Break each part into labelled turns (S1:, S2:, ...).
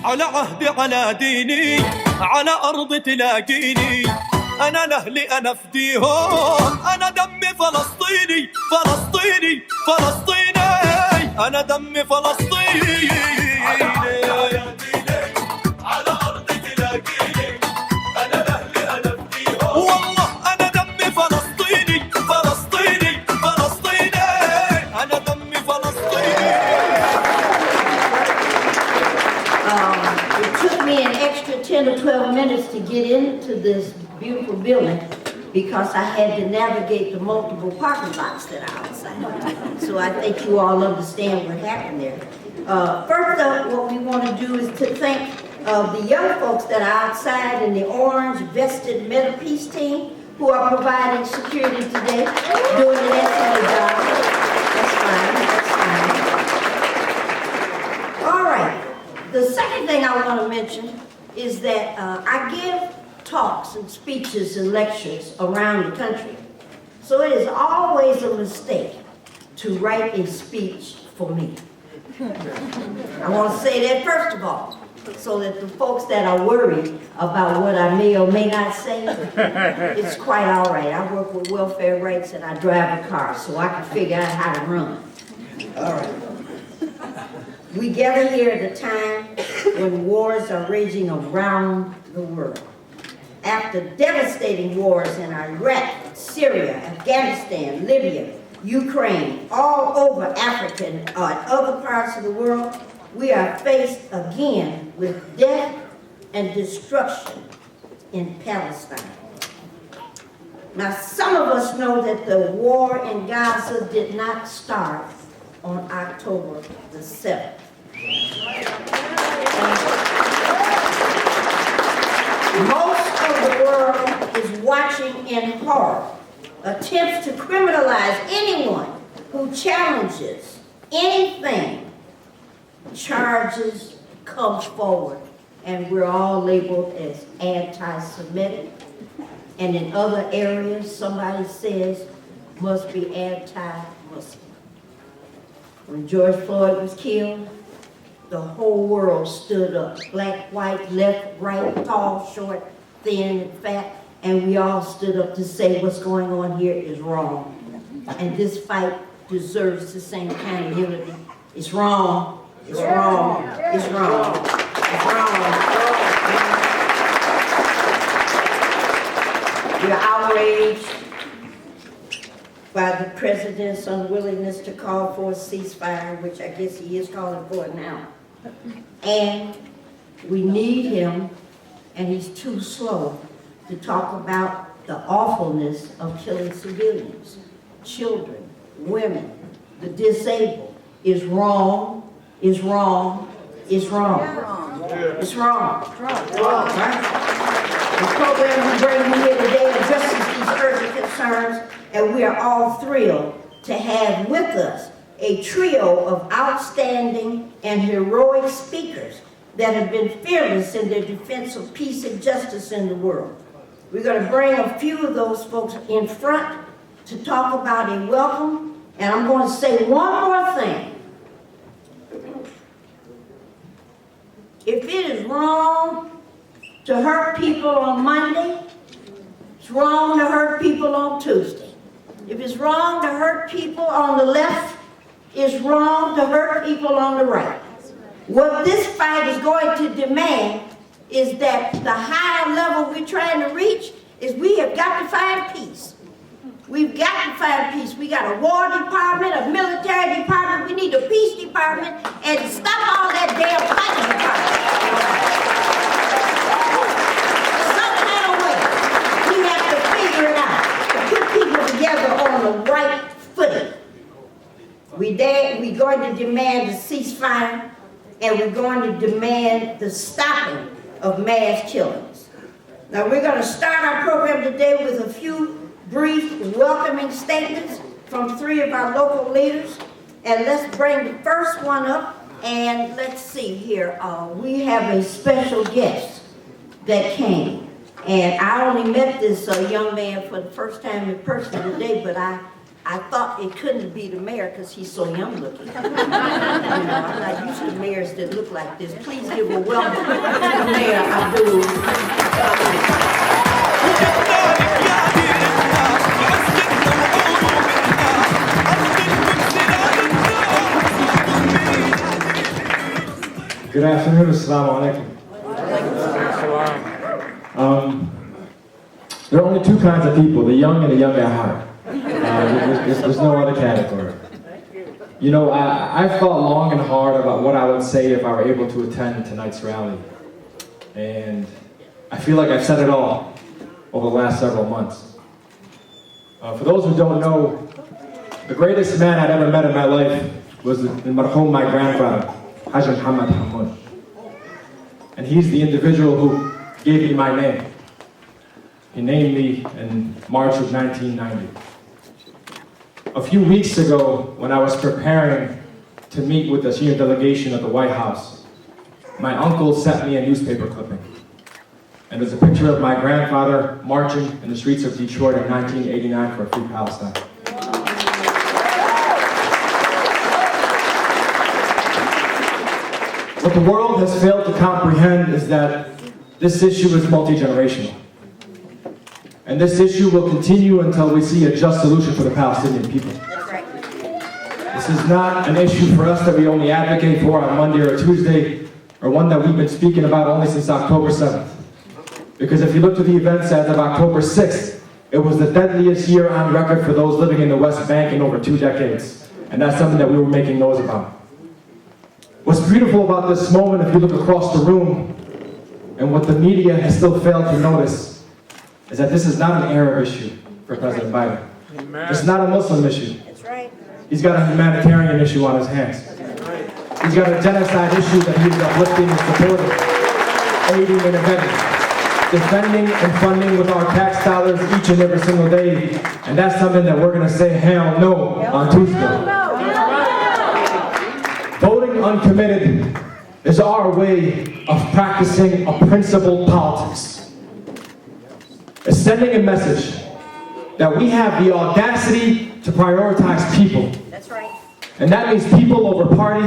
S1: على عهدي على ديني على أرض تلاقيني أنا لأهلي أنا فديهم أنا دمي فلسطيني فلسطيني فلسطيني أنا دمي فلسطيني على أرض تلاقيني أنا لأهلي أنا فديهم والله أنا دمي فلسطيني فلسطيني فلسطيني أنا دمي فلسطيني.
S2: It took me an extra 10 or 12 minutes to get into this beautiful building because I had to navigate the multiple parking lots that are outside. So I think you all understand what happened there. First up, what we want to do is to thank the young folks that are outside in the orange vested Metal Peace team who are providing security today, doing an excellent job. That's fine, that's fine. All right. The second thing I want to mention is that I give talks and speeches and lectures around the country. So it is always a mistake to write a speech for me. I want to say that first of all, so that the folks that are worried about what I may or may not say, it's quite all right. I work with welfare rights and I drive a car, so I can figure out how to run. All right. We gather here at a time when wars are raging around the world. After devastating wars in Iraq, Syria, Afghanistan, Libya, Ukraine, all over Africa and other parts of the world, we are faced again with death and destruction in Palestine. Now, some of us know that the war in Gaza did not start on October the 7th. Most of the world is watching in horror attempts to criminalize anyone who challenges anything. Charges come forward, and we're all labeled as anti-Semitic. And in other areas, somebody says must be anti-Muslim. When George Floyd was killed, the whole world stood up. Black, white, left, right, tall, short, thin, and fat. And we all stood up to say what's going on here is wrong. And this fight deserves the same kind of unity. It's wrong. It's wrong. It's wrong. It's wrong. We're outraged by the president's unwillingness to call for a ceasefire, which I guess he is calling for it now. And we need him, and he's too slow to talk about the awfulness of killing civilians, children, women, the disabled. Is wrong, is wrong, is wrong. It's wrong. Right? The program we bring you here today addresses these urgent concerns, and we are all thrilled to have with us a trio of outstanding and heroic speakers that have been fearless in their defense of peace and justice in the world. We're going to bring a few of those folks in front to talk about a welcome, and I'm going to say one more thing. If it is wrong to hurt people on Monday, it's wrong to hurt people on Tuesday. If it's wrong to hurt people on the left, it's wrong to hurt people on the right. What this fight is going to demand is that the higher level we're trying to reach is we have got to find peace. We've got to find peace. We got a war department, a military department, we need a peace department, and stop all that damn fighting department. Some kind of way, we have to figure it out, to put people together on the right footing. We're going to demand a ceasefire, and we're going to demand the stopping of mass killings. Now we're going to start our program today with a few brief welcoming statements from three of our local leaders. And let's bring the first one up, and let's see here. We have a special guest that came. And I only met this young man for the first time in person today, but I I thought it couldn't be the mayor because he's so young looking. I'm not used to mayors that look like this. Please give a welcome to the mayor, Abdullah.
S3: Good afternoon, assalamu alaikum. There are only two kinds of people, the young and the young at heart. There's no other category. You know, I thought long and hard about what I would say if I were able to attend tonight's rally. And I feel like I've said it all over the last several months. For those who don't know, the greatest man I'd ever met in my life was my grandfather, HAMMOUD. And he's the individual who gave me my name. He named me in March of 1990. A few weeks ago, when I was preparing to meet with the senior delegation at the White House, my uncle sent me a newspaper clipping. And there's a picture of my grandfather marching in the streets of Detroit in 1989 for a free Palestine. What the world has failed to comprehend is that this issue is multi-generational. And this issue will continue until we see a just solution for the Palestinian people.
S2: That's right.
S3: This is not an issue for us that we only advocate for on Monday or Tuesday, or one that we've been speaking about only since October 7th. Because if you look to the events as of October 6th, it was the deadliest year on record for those living in the West Bank in over 2 decades. And that's something that we were making noise about. What's beautiful about this moment, if you look across the room, and what the media has still failed to notice, is that this is not an Arab issue for President Biden. Amen. It's not a Muslim issue.
S2: That's right.
S3: He's got a humanitarian issue on his hands. He's got a genocide issue that he's uplifting and supporting, aiding and abetting, defending and funding with our tax dollars each and every single day. And that's something that we're going to say hell no on Tuesday. Voting uncommitted is our way of practicing a principled politics. It's sending a message that we have the audacity to prioritize people.
S2: That's right.
S3: And that means people over party,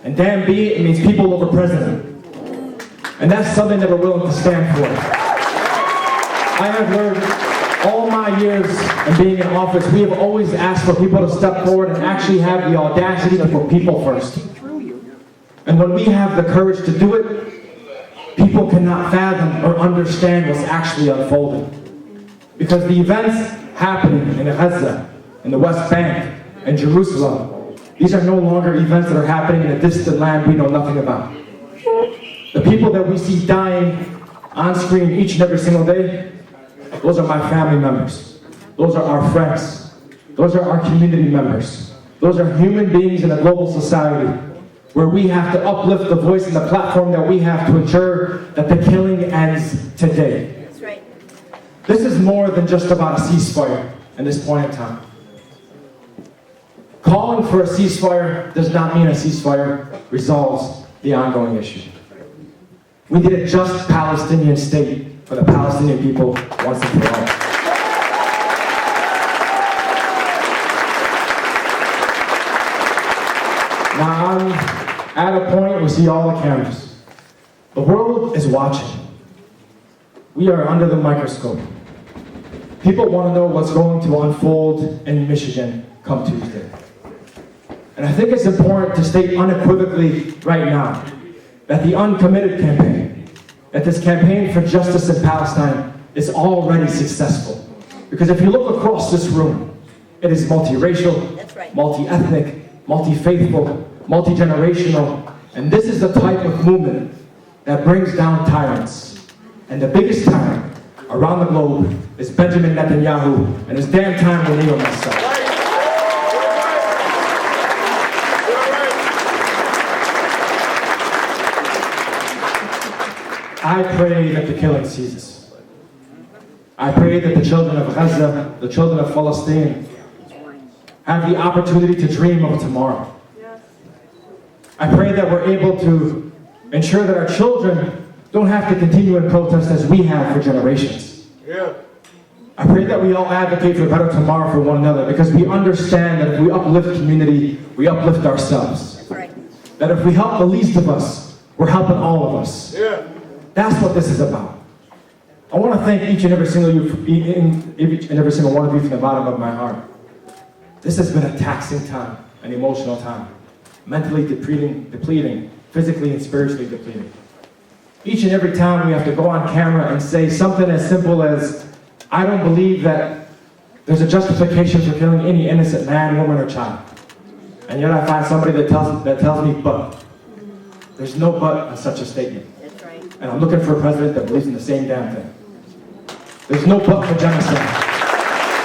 S3: and damn be it means people over president. And that's something that we're willing to stand for. I have learned all my years of being in office, we have always asked for people to step forward and actually have the audacity to put people first. And when we have the courage to do it, people cannot fathom or understand what's actually unfolding. Because the events happening in Gaza, in the West Bank, in Jerusalem, these are no longer events that are happening in a distant land we know nothing about. The people that we see dying on screen each and every single day, those are my family members. Those are our friends. Those are our community members. Those are human beings in a global society where we have to uplift the voice and the platform that we have to ensure that the killing ends today.
S2: That's right.
S3: This is more than just about a ceasefire at this point in time. Calling for a ceasefire does not mean a ceasefire resolves the ongoing issue. We need a just Palestinian state for the Palestinian people once and for all. Now I'm at a point where we see all the cameras. The world is watching. We are under the microscope. People want to know what's going to unfold in Michigan come Tuesday. And I think it's important to state unequivocally right now that the uncommitted campaign, that this campaign for justice in Palestine is already successful. Because if you look across this room, it is multiracial,
S2: That's right.
S3: multi-ethnic, multi-faithful, multi-generational, and this is the type of movement that brings down tyrants. And the biggest tyrant around the globe is Benjamin Netanyahu, and it's damn time to name him myself. I pray that the killing ceases. I pray that the children of Gaza, the children of Palestine, have the opportunity to dream of tomorrow. I pray that we're able to ensure that our children don't have to continue in protest as we have for generations. I pray that we all advocate for a better tomorrow for one another, because we understand that if we uplift community, we uplift ourselves.
S2: That's right.
S3: That if we help the least of us, we're helping all of us.
S4: Yeah.
S3: That's what this is about. I want to thank each and every single one of you from the bottom of my heart. This has been a taxing time, an emotional time, mentally depleting, physically and spiritually depleting. Each and every time we have to go on camera and say something as simple as, I don't believe that there's a justification for killing any innocent man, woman, or child. And yet I find somebody that tells me, but. There's no but on such a statement.
S2: That's right.
S3: And I'm looking for a president that believes in the same damn thing. There's no but for genocide.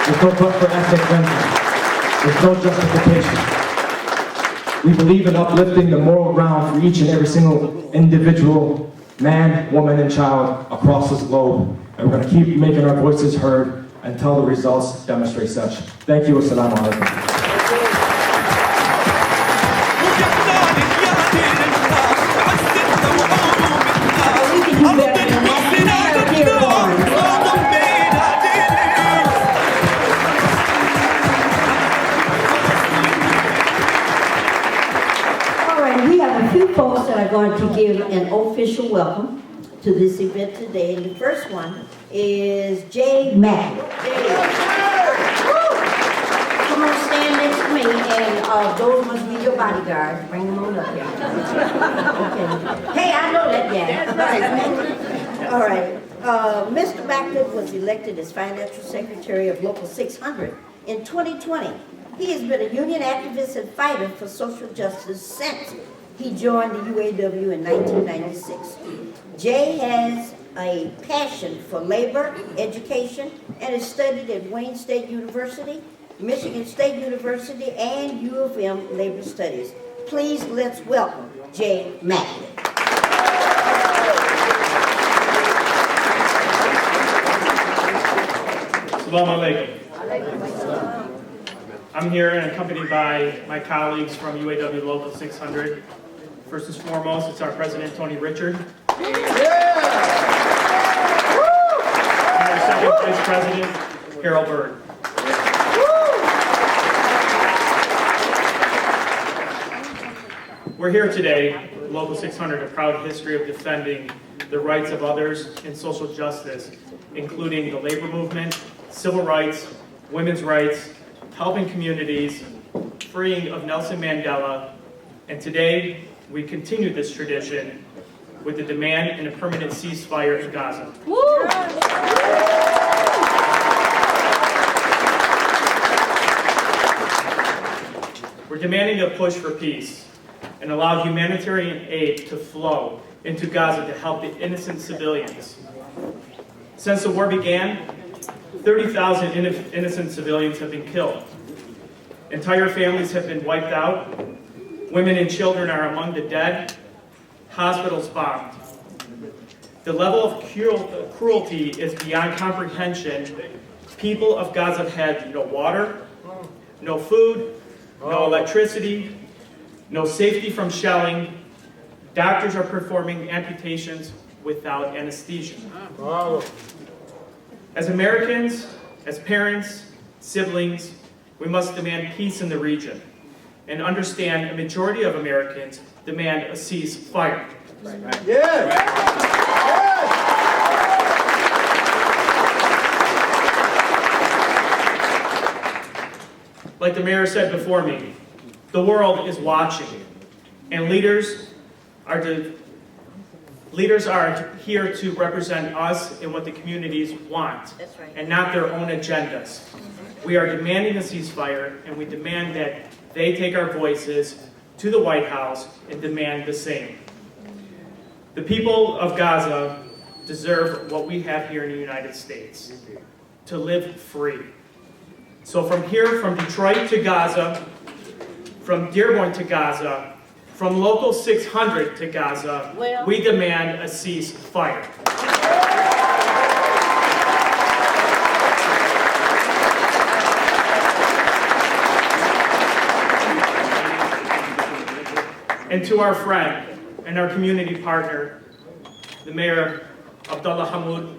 S3: There's no but for ethnic cleansing. There's no justification. We believe in uplifting the moral ground for each and every single individual, man, woman, and child across this globe. And we're going to keep making our voices heard until the results demonstrate such. Thank you. Assalamu alaikum.
S2: Folks that are going to give an official welcome to this event today. And the first one is Jay MAKLED. Come on, stand next to me, and those must be your bodyguards. Bring them on up here. Okay. Hey, I know that guy. All right. Mr. MAKLED was elected as Financial Secretary of Local 600 in 2020. He has been a union activist and fighter for social justice since he joined the UAW in 1996. Jay has a passion for labor, education, and has studied at Wayne State University, Michigan State University, and U of M Labor Studies. Please let's welcome Jay MAKLED.
S5: Assalamu alaikum. I'm here and accompanied by my colleagues from UAW Local 600. First and foremost, it's our president, Tony Richard. And our second vice president, Harold Bird. We're here today, Local 600, a proud history of defending the rights of others in social justice, including the labor movement, civil rights, women's rights, helping communities, freeing of Nelson Mandela, and today we continue this tradition with the demand in a permanent ceasefire in Gaza. We're demanding a push for peace and allow humanitarian aid to flow into Gaza to help the innocent civilians. Since the war began, 30,000 innocent civilians have been killed. Entire families have been wiped out. Women and children are among the dead. Hospitals bombed. The level of cruelty is beyond comprehension. People of Gaza have had no water, no food, no electricity, no safety from shelling. Doctors are performing amputations without anesthesia. As Americans, as parents, siblings, we must demand peace in the region and understand a majority of Americans demand a ceasefire. Like the mayor said before me, the world is watching, and leaders are here to represent us and what the communities want, and not their own agendas. We are demanding a ceasefire, and we demand that they take our voices to the White House and demand the same. The people of Gaza deserve what we have here in the United States, to live free. So from here, from Detroit to Gaza, from Dearborn to Gaza, from Local 600 to Gaza, we demand a ceasefire. And to our friend and our community partner, the Mayor, Abdullah HAMMOUD,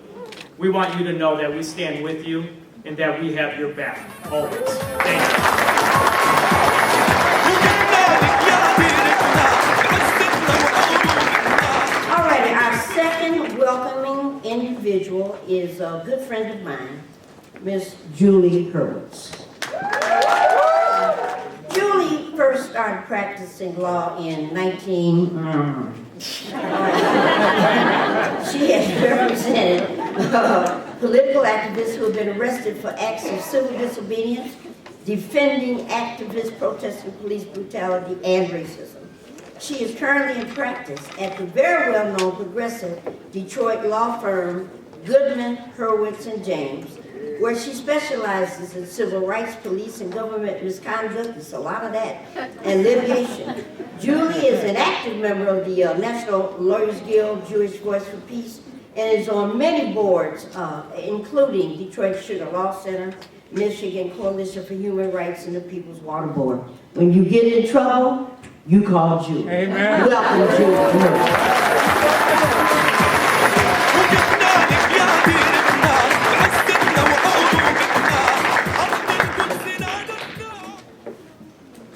S5: we want you to know that we stand with you and that we have your back, always. Thank you.
S2: Alrighty, our second welcoming individual is a good friend of mine, Miss Julie Hurwitz. Julie first started practicing law in She has represented political activists who have been arrested for acts of civil disobedience, defending activists protesting police brutality and racism. She is currently in practice at the very well-known progressive Detroit law firm Goodman, Hurwitz, and James, where she specializes in civil rights, police, and government misconduct. There's a lot of that, and litigation. Julie is an active member of the National Lawyers Guild, Jewish Voice for Peace, and is on many boards, including Detroit Sugar Law Center, Michigan Coalition for Human Rights, and the People's Water Board. When you get in trouble, you call Julie. Amen. Welcome, Julie.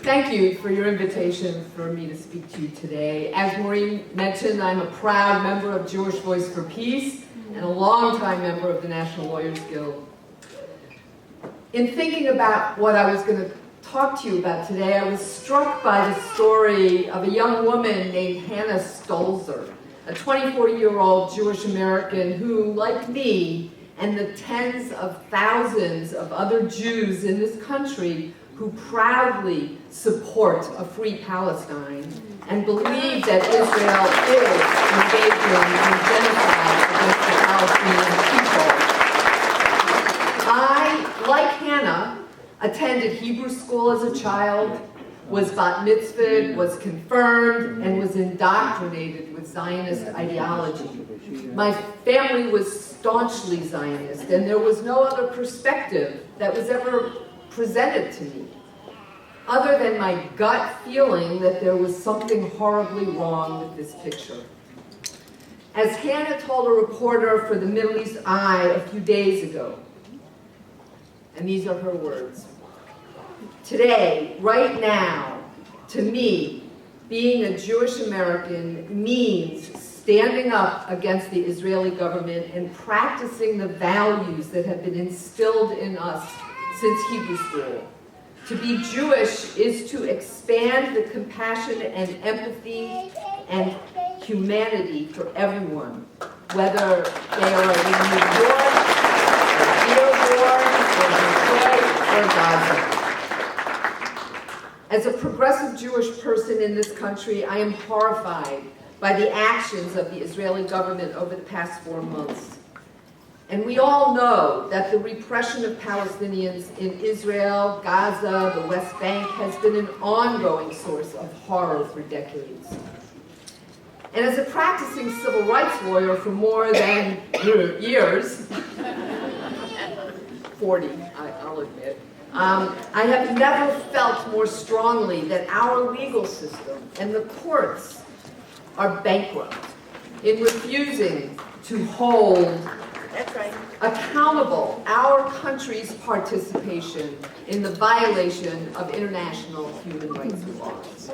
S4: Thank you for your invitation for me to speak to you today. As Maureen mentioned, I'm a proud member of Jewish Voice for Peace and a longtime member of the National Lawyers Guild. In thinking about what I was going to talk to you about today, I was struck by the story of a young woman named Hannah Stolzer, a 24-year-old Jewish American who, like me and the tens of thousands of other Jews in this country, who proudly support a free Palestine and believe that Israel is engaging in genocide against the Palestinian people. I, like Hannah, attended Hebrew school as a child, was bat mitzvahed, was confirmed, and was indoctrinated with Zionist ideology. My family was staunchly Zionist, and there was no other perspective that was ever presented to me, other than my gut feeling that there was something horribly wrong with this picture. As Hannah told a reporter for the Middle East Eye a few days ago, and these are her words, "Today, right now, to me, being a Jewish American means standing up against the Israeli government and practicing the values that have been instilled in us since Hebrew school. To be Jewish is to expand the compassion and empathy and humanity for everyone, whether they are in New York, or Dearborn, or Detroit, or Gaza. As a progressive Jewish person in this country, I am horrified by the actions of the Israeli government over the past 4 months. And we all know that the repression of Palestinians in Israel, Gaza, the West Bank has been an ongoing source of horror for decades. And as a practicing civil rights lawyer for more than years, 40, I'll admit, I have never felt more strongly that our legal system and the courts are bankrupt in refusing to hold accountable our country's participation in the violation of international human rights laws.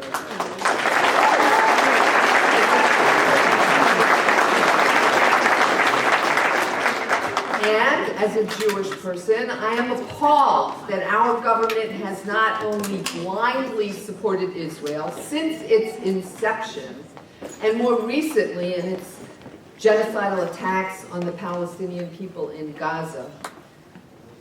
S4: And as a Jewish person, I am appalled that our government has not only blindly supported Israel since its inception, and more recently in its genocidal attacks on the Palestinian people in Gaza,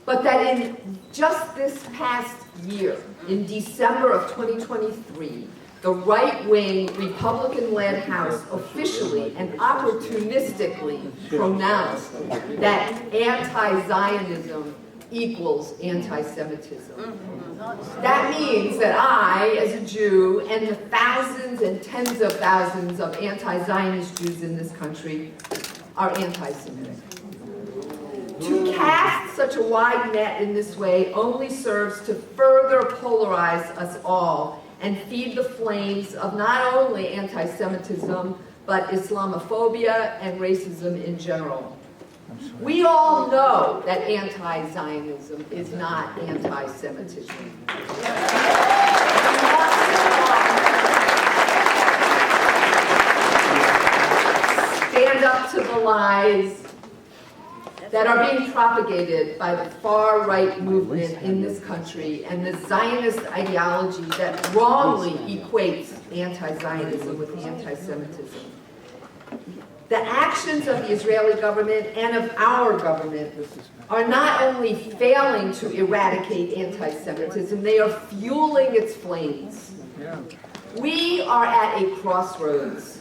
S4: but that in just this past year, in December of 2023, the right-wing Republican-led House officially and opportunistically pronounced that anti-Zionism equals anti-Semitism. That means that I, as a Jew, and the thousands and tens of thousands of anti-Zionist Jews in this country are anti-Semitic. To cast such a wide net in this way only serves to further polarize us all and feed the flames of not only anti-Semitism, but Islamophobia and racism in general. We all know that anti-Zionism is not anti-Semitism. Stand up to the lies that are being propagated by the far-right movement in this country and the Zionist ideology that wrongly equates anti-Zionism with anti-Semitism. The actions of the Israeli government and of our government are not only failing to eradicate anti-Semitism, they are fueling its flames. We are at a crossroads.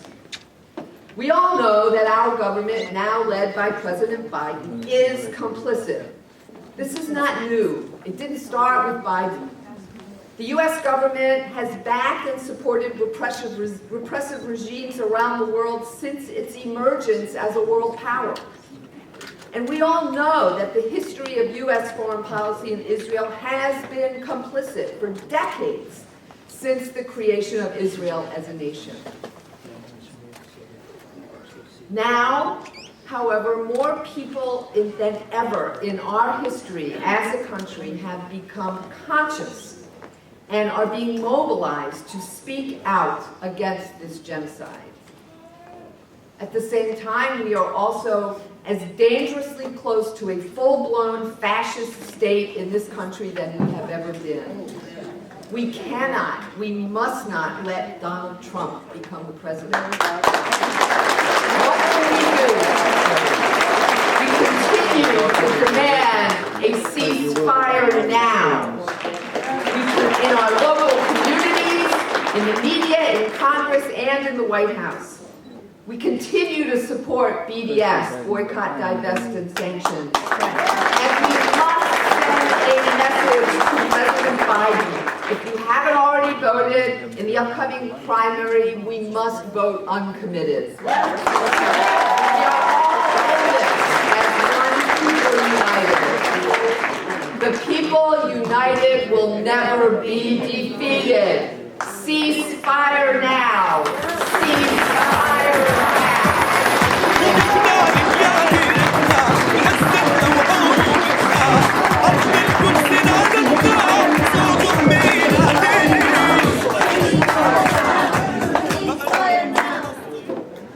S4: We all know that our government, now led by President Biden, is complicit. This is not new. It didn't start with Biden. The U.S. government has backed and supported repressive regimes around the world since its emergence as a world power. And we all know that the history of U.S. foreign policy in Israel has been complicit for decades since the creation of Israel as a nation. Now, however, more people than ever in our history as a country have become conscious and are being mobilized to speak out against this genocide. At the same time, we are also as dangerously close to a full-blown fascist state in this country than we have ever been. We cannot, we must not let Donald Trump become the president. What will we do? We continue to demand a ceasefire now. In our local communities, in the media, in Congress, and in the White House. We continue to support BDS, boycott, divest, and sanctions. And we must send a message to President Biden. If you haven't already voted in the upcoming primary, we must vote uncommitted. We are all in this as one people united. The people united will never be defeated. Ceasefire now. Ceasefire now.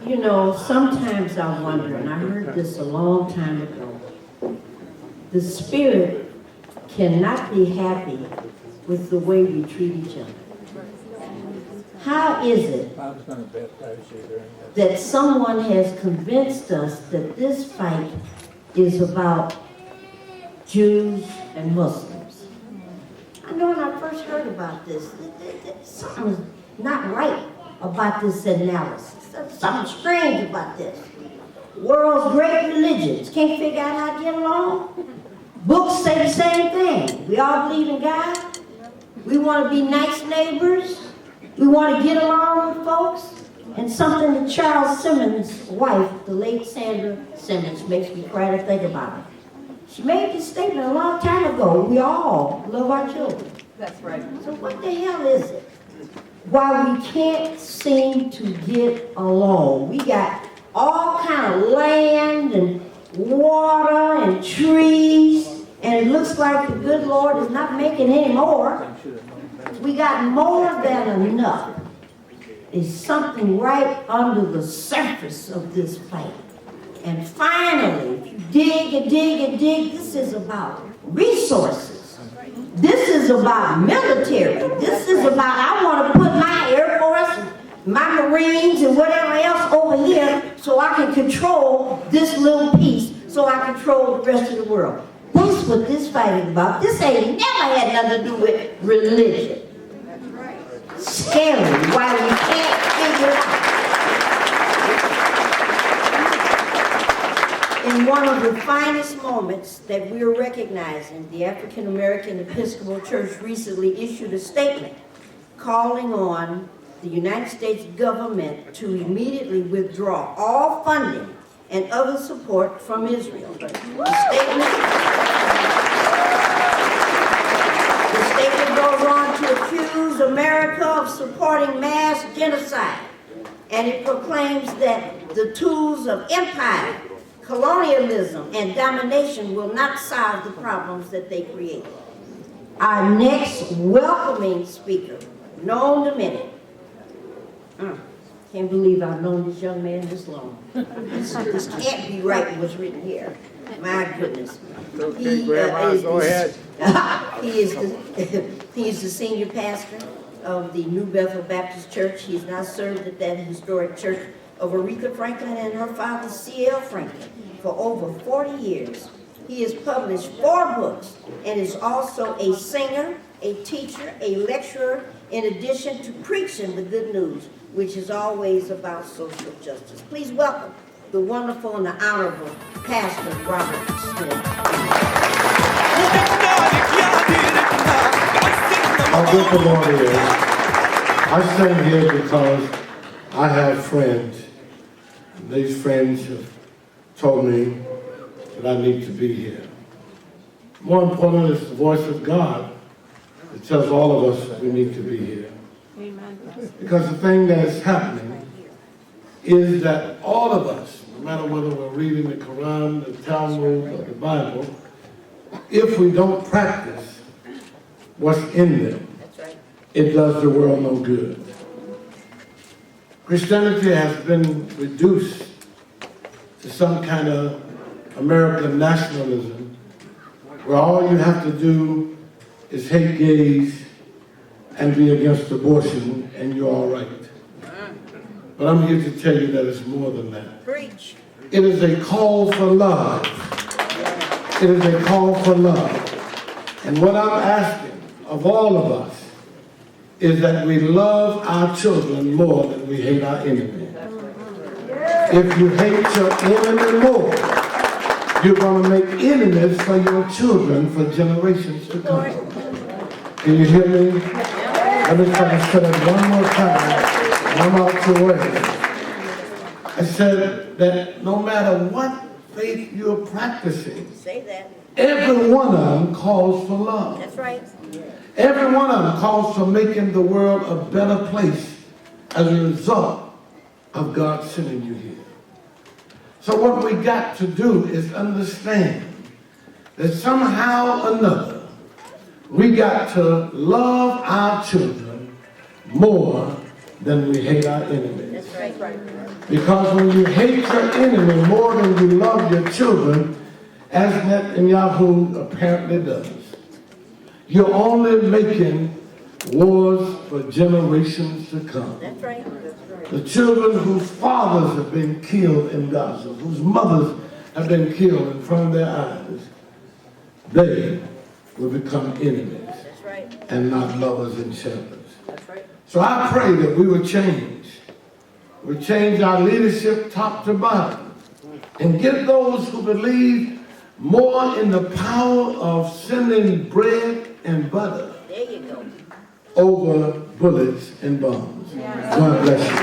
S2: You know, sometimes I wonder, and I heard this a long time ago, the spirit cannot be happy with the way we treat each other. How is it that someone has convinced us that this fight is about Jews and Muslims? I know when I first heard about this, something was not right about this analysis. Something strange about this. World's great religions can't figure out how to get along. Books say the same thing. We all believe in God. We want to be nice neighbors. We want to get along with folks. And something that Charles Simmons' wife, the late Sandra Simmons, makes me cry to think about it. She made this statement a long time ago. We all love our children.
S4: That's right.
S2: So what the hell is it? Why we can't seem to get along. We got all kind of land and water and trees, and it looks like the good Lord is not making any more. We got more than enough. There's something right under the surface of this fight. And finally, if you dig and dig and dig, this is about resources. This is about military. This is about, I want to put my Air Force, my Marines, and whatever else over here so I can control this little piece, so I control the rest of the world. That's what this fight is about. This ain't never had nothing to do with religion. Scary, why we can't figure it out. In one of the finest moments that we're recognizing, the African American Episcopal Church recently issued a statement calling on the United States government to immediately withdraw all funding and other support from Israel. The statement goes on to accuse America of supporting mass genocide, and it proclaims that the tools of empire, colonialism and domination will not solve the problems that they create. Our next welcoming speaker, known the minute. Can't believe I've known this young man this long. This can't be right what's written here. My goodness. He is the senior pastor of the New Bethel Baptist Church. He has now served at that historic church of Aretha Franklin and her father, C.L. Franklin, for over 40 years. He has published 4 books and is also a singer, a teacher, a lecturer, in addition to preaching the good news, which is always about social justice. Please welcome the wonderful and the honorable Pastor Robert Smith.
S6: How good the Lord is. I stand here because I have friends. And these friends have told me that I need to be here. More important is the voice of God that tells all of us that we need to be here. Amen. Because the thing that is happening is that all of us, no matter whether we're reading the Quran, the Talmud, or the Bible, if we don't practice what's in them, it does the world no good. Christianity has been reduced to some kind of American nationalism where all you have to do is hate gays and be against abortion and you're all right. But I'm here to tell you that it's more than that.
S2: Preach.
S6: It is a call for love. It is a call for love. And what I'm asking of all of us is that we love our children more than we hate our enemy. If you hate your enemy more, you're going to make enemies for your children for generations to come. Can you hear me? Let me try to say that one more time, and I'm out the way. I said that no matter what faith you're practicing,
S2: Say that.
S6: every one of them calls for love.
S2: That's right.
S6: Every one of them calls for making the world a better place as a result of God sending you here. So what we got to do is understand that somehow or another, we got to love our children more than we hate our enemies.
S2: That's right.
S6: Because when you hate your enemy more than you love your children, as Netanyahu apparently does, you're only making wars for generations to come.
S2: That's right.
S6: The children whose fathers have been killed in Gaza, whose mothers have been killed in front of their eyes, they will become enemies.
S2: That's right.
S6: And not lovers and shepherds.
S2: That's right.
S6: So I pray that we will change. We change our leadership top to bottom and get those who believe more in the power of sending bread and butter
S2: There you go.
S6: over bullets and bombs. God bless you.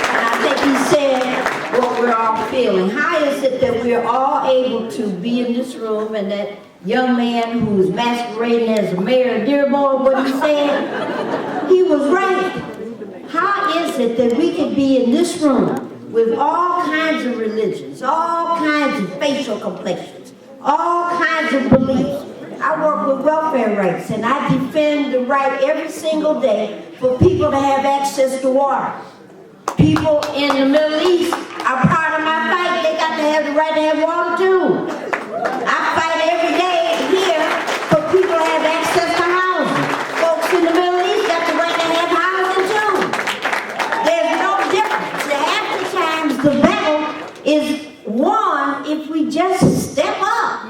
S2: And I think he said what we're all feeling. How is it that we're all able to be in this room and that young man who was masquerading as the mayor of Dearborn, what he said, he was right. How is it that we can be in this room with all kinds of religions, all kinds of facial complexions, all kinds of beliefs? I work with welfare rights and I defend the right every single day for people to have access to water. People in the Middle East are part of my fight. They got to have the right to have water too. I fight every day here for people to have access to housing. Folks in the Middle East got the right to have housing too. There's no difference. Half the times the battle is won if we just step up.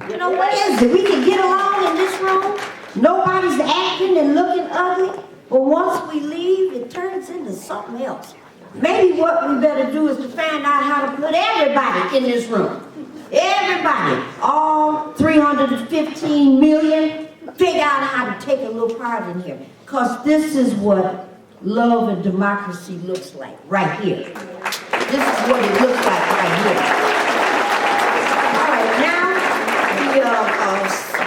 S2: You know, what is it? We can get along in this room. Nobody's acting and looking ugly. But once we leave, it turns into something else. Maybe what we better do is to find out how to put everybody in this room. Everybody, all 315 million, figure out how to take a little part in here. Because this is what love and democracy looks like right here. This is what it looks like right here. All right, now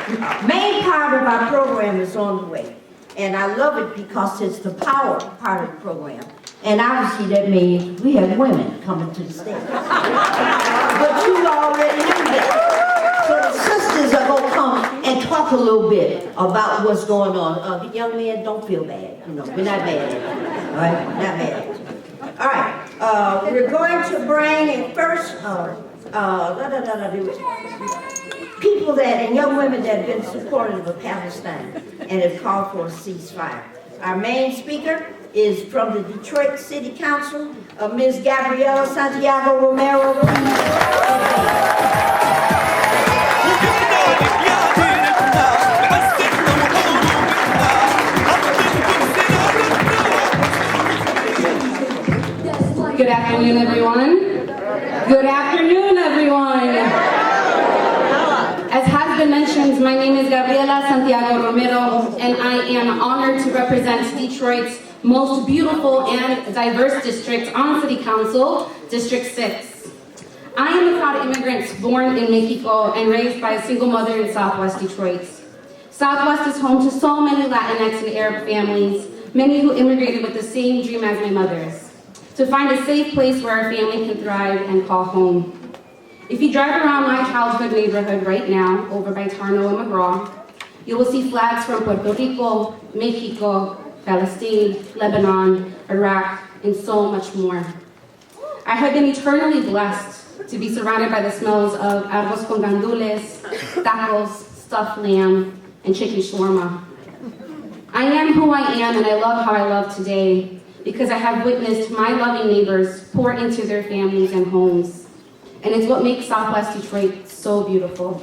S2: the main part of our program is on the way. And I love it because it's the power part of the program. And obviously that means we have women coming to the stage. But you already knew that. So the sisters are going to come and talk a little bit about what's going on. The young men, don't feel bad. You know, we're not mad at you. All right, not mad at you. All right, we're going to bring in first people that and young women that have been supportive of Palestine and have called for a ceasefire. Our main speaker is from the Detroit City Council, Ms. Gabriela Santiago-Romero.
S7: Good afternoon, everyone. Good afternoon, everyone. As has been mentioned, my name is Gabriela Santiago-Romero, and I am honored to represent Detroit's most beautiful and diverse district on City Council, District 6. I am a proud immigrant born in Mexico and raised by a single mother in Southwest Detroit. Southwest is home to so many Latinx and Arab families, many who immigrated with the same dream as my mother's, to find a safe place where our family can thrive and call home. If you drive around my childhood neighborhood right now, over by Tarno and McGraw, you will see flags from Puerto Rico, Mexico, Palestine, Lebanon, Iraq, and so much more. I have been eternally blessed to be surrounded by the smells of arroz con gandules, tacos, stuffed lamb, and chicken shawarma. I am who I am, and I love how I love today, because I have witnessed my loving neighbors pour into their families and homes. And it's what makes Southwest Detroit so beautiful.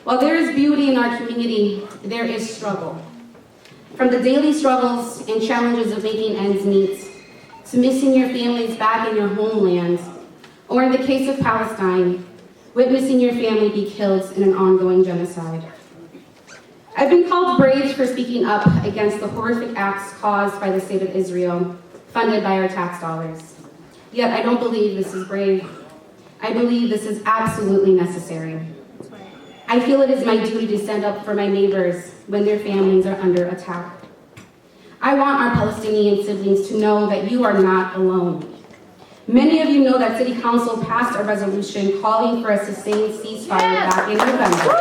S7: While there is beauty in our community, there is struggle. From the daily struggles and challenges of making ends meet, to missing your families back in your homeland, or in the case of Palestine, witnessing your family be killed in an ongoing genocide. I've been called brave for speaking up against the horrific acts caused by the state of Israel, funded by our tax dollars. Yet I don't believe this is brave. I believe this is absolutely necessary. I feel it is my duty to stand up for my neighbors when their families are under attack. I want our Palestinian siblings to know that you are not alone. Many of you know that City Council passed a resolution calling for a sustained ceasefire back in November.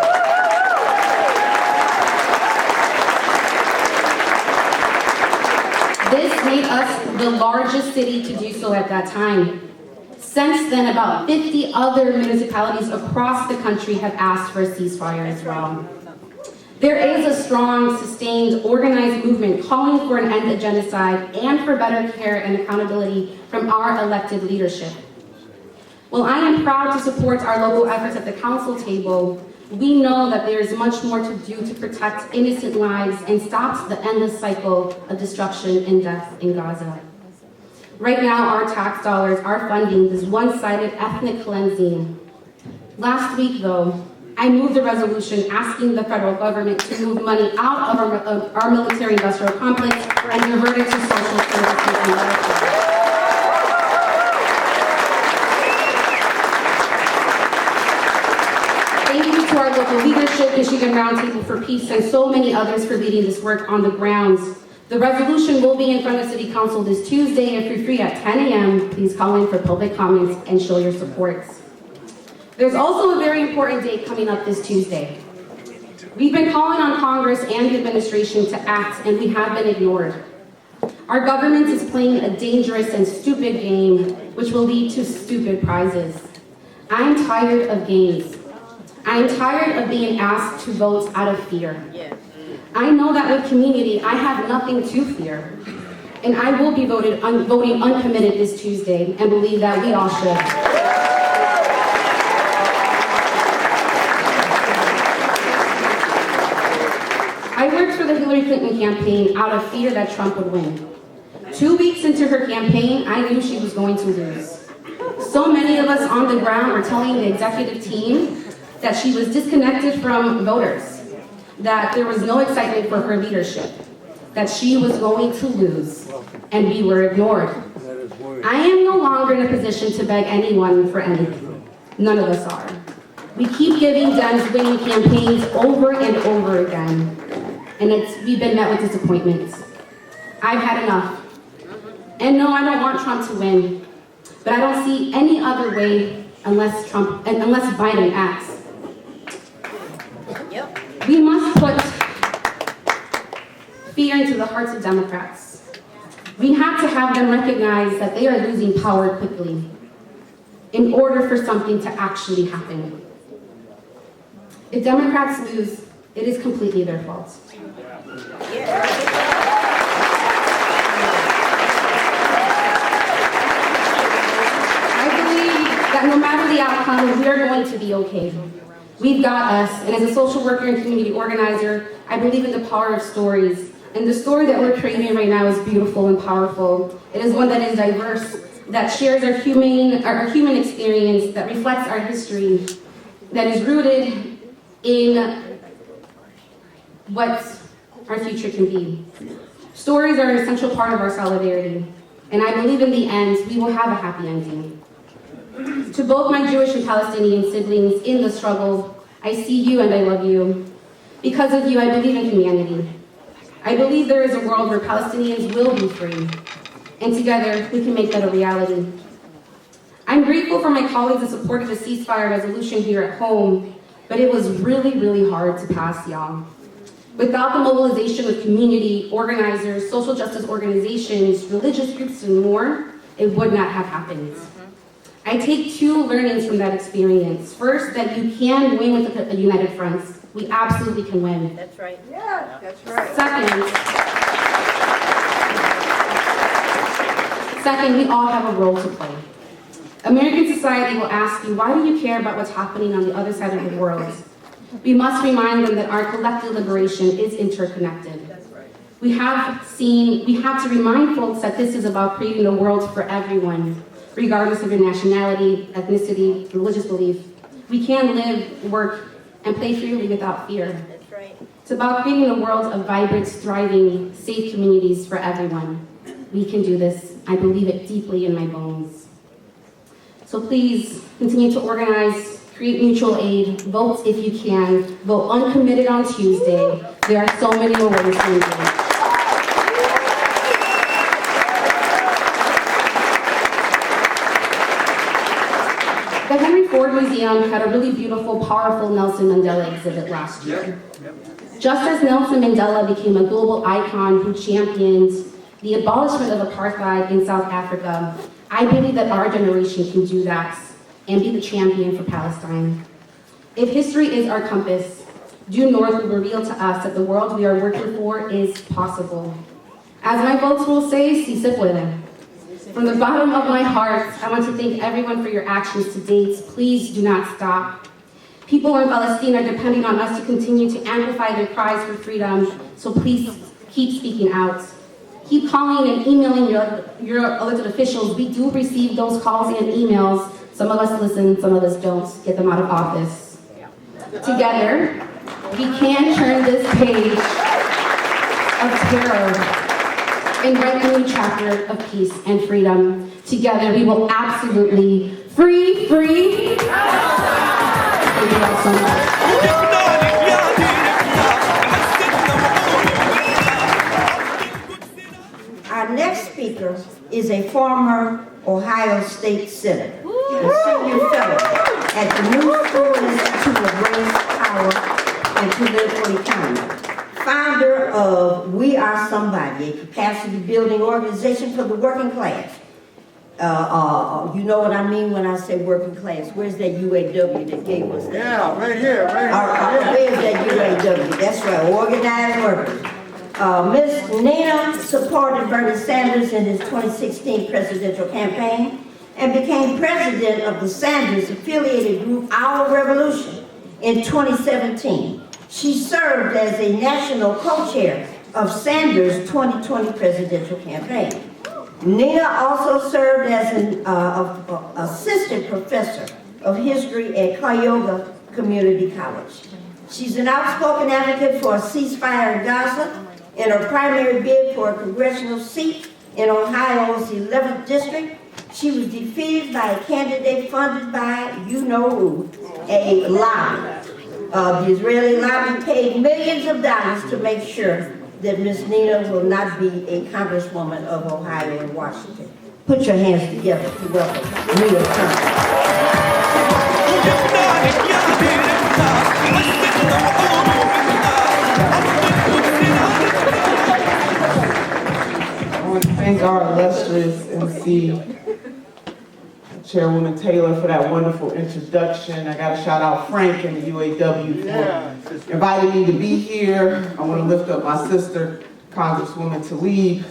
S7: This made us the largest city to do so at that time. Since then, about 50 other municipalities across the country have asked for a ceasefire as well. There is a strong, sustained, organized movement calling for an end to genocide and for better care and accountability from our elected leadership. While I am proud to support our local efforts at the council table, we know that there is much more to do to protect innocent lives and stop the endless cycle of destruction and death in Gaza. Right now, our tax dollars are funding this one-sided ethnic cleansing. Last week, though, I moved a resolution asking the federal government to move money out of our military-industrial complex and divert it to social services and welfare. Thank you to our local leadership, Michigan Roundtable for Peace, and so many others for leading this work on the grounds. The resolution will be in front of City Council this Tuesday. If you're free at 10 a.m., please call in for public comments and show your support. There's also a very important date coming up this Tuesday. We've been calling on Congress and the administration to act, and we have been ignored. Our government is playing a dangerous and stupid game, which will lead to stupid prizes. I'm tired of games. I'm tired of being asked to vote out of fear. I know that with community, I have nothing to fear. And I will be voting uncommitted this Tuesday and believe that we all should. I worked for the Hillary Clinton campaign out of fear that Trump would win. 2 weeks into her campaign, I knew she was going to lose. So many of us on the ground were telling the executive team that she was disconnected from voters, that there was no excitement for her leadership, that she was going to lose, and we were ignored. I am no longer in a position to beg anyone for anything. None of us are. We keep giving Dems winning campaigns over and over again, and we've been met with disappointment. I've had enough. And no, I don't want Trump to win, but I don't see any other way unless Biden acts. We must put fear into the hearts of Democrats. We have to have them recognize that they are losing power quickly in order for something to actually happen. If Democrats lose, it is completely their fault. I believe that no matter the outcome, we are going to be okay. We've got us, and as a social worker and community organizer, I believe in the power of stories. And the story that we're creating right now is beautiful and powerful. It is one that is diverse, that shares our human experience, that reflects our history, that is rooted in what our future can be. Stories are an essential part of our solidarity, and I believe in the end, we will have a happy ending. To both my Jewish and Palestinian siblings in the struggle, I see you and I love you. Because of you, I believe in humanity. I believe there is a world where Palestinians will be free, and together we can make that a reality. I'm grateful for my colleagues that supported the ceasefire resolution here at home, but it was really, really hard to pass, y'all. Without the mobilization of community, organizers, social justice organizations, religious groups, and more, it would not have happened. I take two learnings from that experience. First, that you can win with a united front. We absolutely can win.
S2: That's right.
S4: Yeah, that's right.
S7: Second, we all have a role to play. American society will ask you, why do you care about what's happening on the other side of the world? We must remind them that our collective liberation is interconnected. We have to remind folks that this is about creating a world for everyone, regardless of your nationality, ethnicity, religious belief. We can live, work, and play freely without fear.
S2: That's right.
S7: It's about creating a world of vibrant, thriving, safe communities for everyone. We can do this. I believe it deeply in my bones. So please continue to organize, create mutual aid, vote if you can, vote uncommitted on Tuesday. There are so many more ways to engage. The Henry Ford Museum had a really beautiful, powerful Nelson Mandela exhibit last year. Just as Nelson Mandela became a global icon who championed the abolishment of apartheid in South Africa, I believe that our generation can do that and be the champion for Palestine. If history is our compass, due north will reveal to us that the world we are working for is possible. As my folks will say, si se puede. From the bottom of my heart, I want to thank everyone for your actions to date. Please do not stop. People in Palestine are depending on us to continue to amplify their cries for freedom, so please keep speaking out. Keep calling and emailing your elected officials. We do receive those calls and emails. Some of us listen, some of us don't. Get them out of office. Together, we can turn this page of terror and write a new chapter of peace and freedom. Together, we will absolutely free. Thank you all so much.
S2: Our next speaker is a former Ohio State Senator, a senior fellow at the New School Institute of Race, Power, and Political Economy. Founder of We Are Somebody, a capacity building organization for the working class. You know what I mean when I say working class. Where's that UAW that gave us that?
S6: Yeah, right here,
S2: Where's that UAW? That's right, organized workers. Ms. Nina supported Bernie Sanders in his 2016 presidential campaign and became president of the Sanders-affiliated group Our Revolution in 2017. She served as a national co-chair of Sanders' 2020 presidential campaign. Nina also served as an assistant professor of history at Cuyahoga Community College. She's an outspoken advocate for a ceasefire in Gaza. In her primary bid for a congressional seat in Ohio's 11th district, she was defeated by a candidate funded by you-know-who, a lobby. The Israeli lobby paid millions of dollars to make sure that Ms. Nina will not be a Congresswoman of Ohio and Washington. Put your hands together to welcome Nina Turner.
S8: I want to thank our illustrious MC, Chairwoman Taylor, for that wonderful introduction. I got to shout out Frank and the UAW for inviting me to be here. I want to lift up my sister, Congresswoman TLAIB.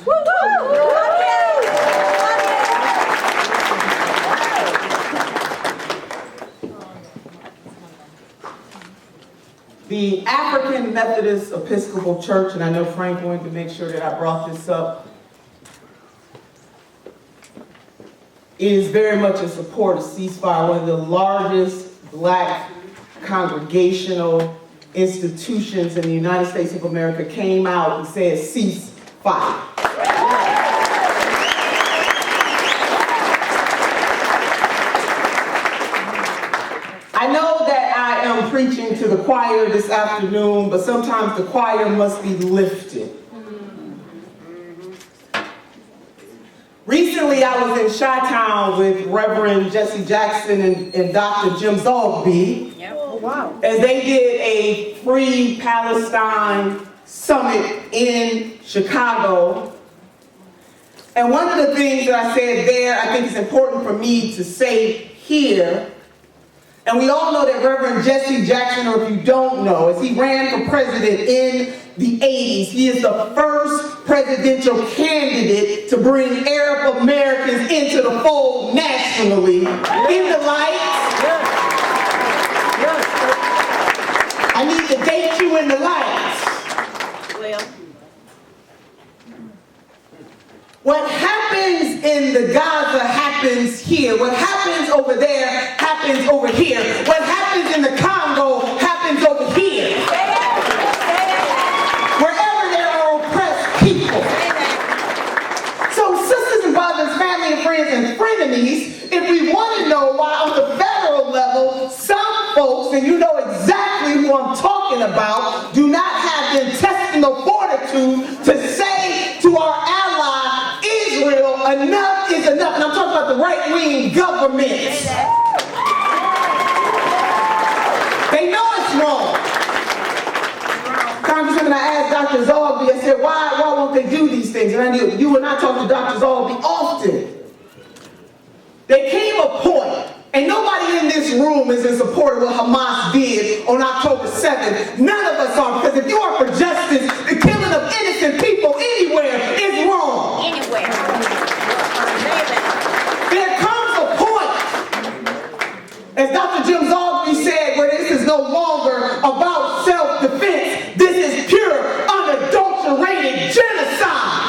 S8: The African Methodist Episcopal Church, and I know Frank wanted to make sure that I brought this up, is very much in support of ceasefire, one of the largest black congregational institutions in the United States of America came out and said ceasefire. I know that I am preaching to the choir this afternoon, but sometimes the choir must be lifted. Recently, I was in Chi-Town with Reverend Jesse Jackson and Dr. Jim Zogby, as they did a Free Palestine Summit in Chicago. And one of the things that I said there, I think is important for me to say here. And we all know that Reverend Jesse Jackson, or if you don't know, as he ran for president in the 80s, he is the first presidential candidate to bring Arab Americans into the fold nationally. In the lights. I need to date you in the lights. What happens in the Gaza happens here. What happens over there happens over here. What happens in the Congo happens over here. Wherever there are oppressed people. So sisters and brothers, family and friends and frenemies, if we want to know why on the federal level, some folks, and you know exactly who I'm talking about, do not have the intestinal fortitude to say to our ally, Israel, enough is enough. And I'm talking about the right-wing government. They know it's wrong. Congresswoman, I asked Dr. Zogby, I said, why won't they do these things? And I knew you and I talk to Dr. Zogby often. There came a point, and nobody in this room is in support of what Hamas did on October 7th. None of us are, because if you are for justice, the killing of innocent people anywhere is wrong. Anywhere. There comes a point, as Dr. Jim Zogby said, where this is no longer about self-defense. This is pure, unadulterated genocide.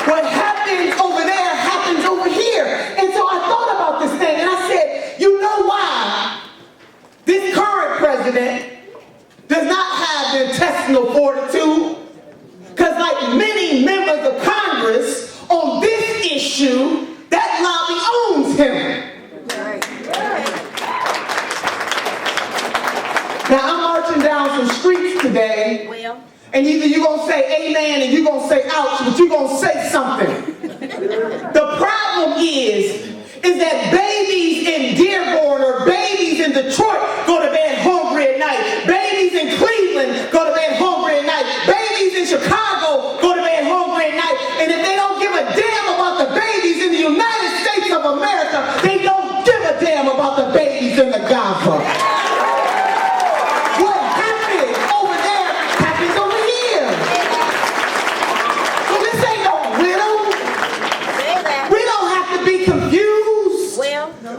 S8: What happens over there happens over here. And so I thought about this thing, and I said, you know why this current president does not have the intestinal fortitude? Because like many members of Congress on this issue, that lobby owns him. Now I'm marching down some streets today, and either you're going to say amen and you're going to say ouch, but you're going to say something. The problem is that babies in Dearborn or babies in Detroit go to bed hungry at night. Babies in Cleveland go to bed hungry at night. Babies in Chicago go to bed hungry at night. And if they don't give a damn about the babies in the United States of America, they don't give a damn about the babies in the Gaza. What happens over there happens over here. So this ain't no riddle. We don't have to be confused.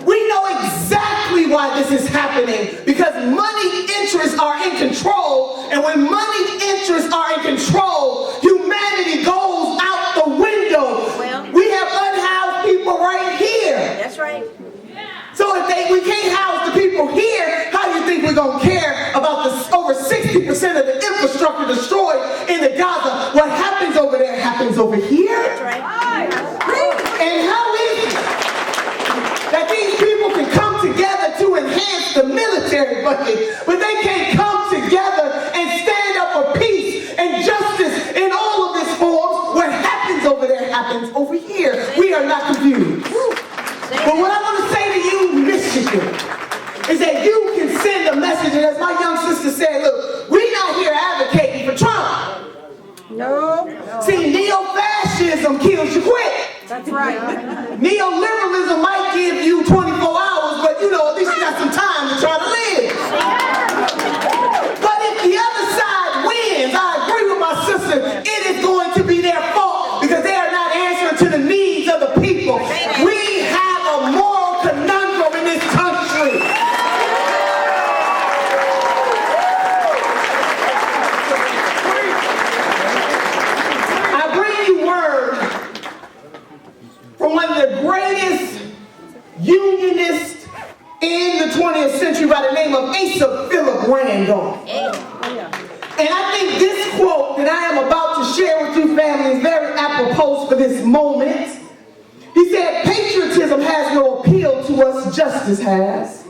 S8: We know exactly why this is happening, because money interests are in control, and when money interests are in control, humanity goes out the window. We have unhoused people right here.
S2: That's right.
S8: So if we can't house the people here, how do you think we're going to care about the over 60% of the infrastructure destroyed in the Gaza? What happens over there happens over here.
S2: That's right.
S8: And how is it that these people can come together to enhance the military budget, but they can't come together and stand
S2: right.
S8: Neoliberalism might give you 24 hours, but you know, at least you got some time to try to live. But if the other side wins, I agree with my sister, it is going to be their fault because they are not answering to the needs of the people. We have a moral conundrum in this country. I bring you word from one of the greatest unionists in the 20th century by the name of Asa Philip Randolph. And I think this quote that I am about to share with you, family, is very apropos for this moment. He said, patriotism has no appeal to us, justice has.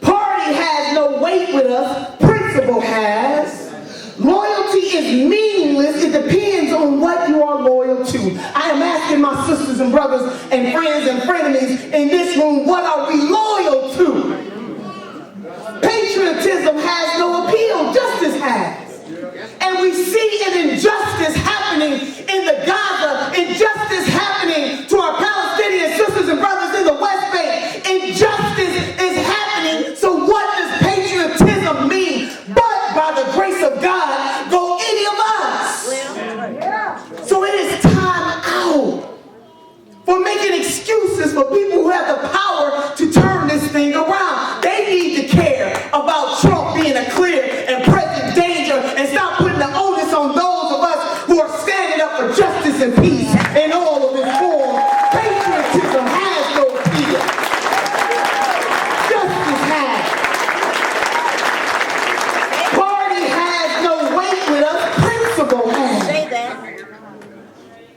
S8: Party has no weight with us, principle has. Loyalty is meaningless, it depends on what you are loyal to. I am asking my sisters and brothers and friends and frenemies in this room, what are we loyal to? Patriotism has no appeal, justice has. And we see an injustice happening in the Gaza, injustice happening to our Palestinian sisters and brothers in the West Bank. Injustice is happening, so what does patriotism mean? But by the grace of God, go any of us. So it is time out for making excuses for people who have the power to turn this thing around. They need to care about Trump being a clear and present danger and stop putting the onus on those of us who are standing up for justice and peace in all of its forms. Patriotism has no appeal. Justice has. Party has no weight with us. Principle has.
S2: Say that.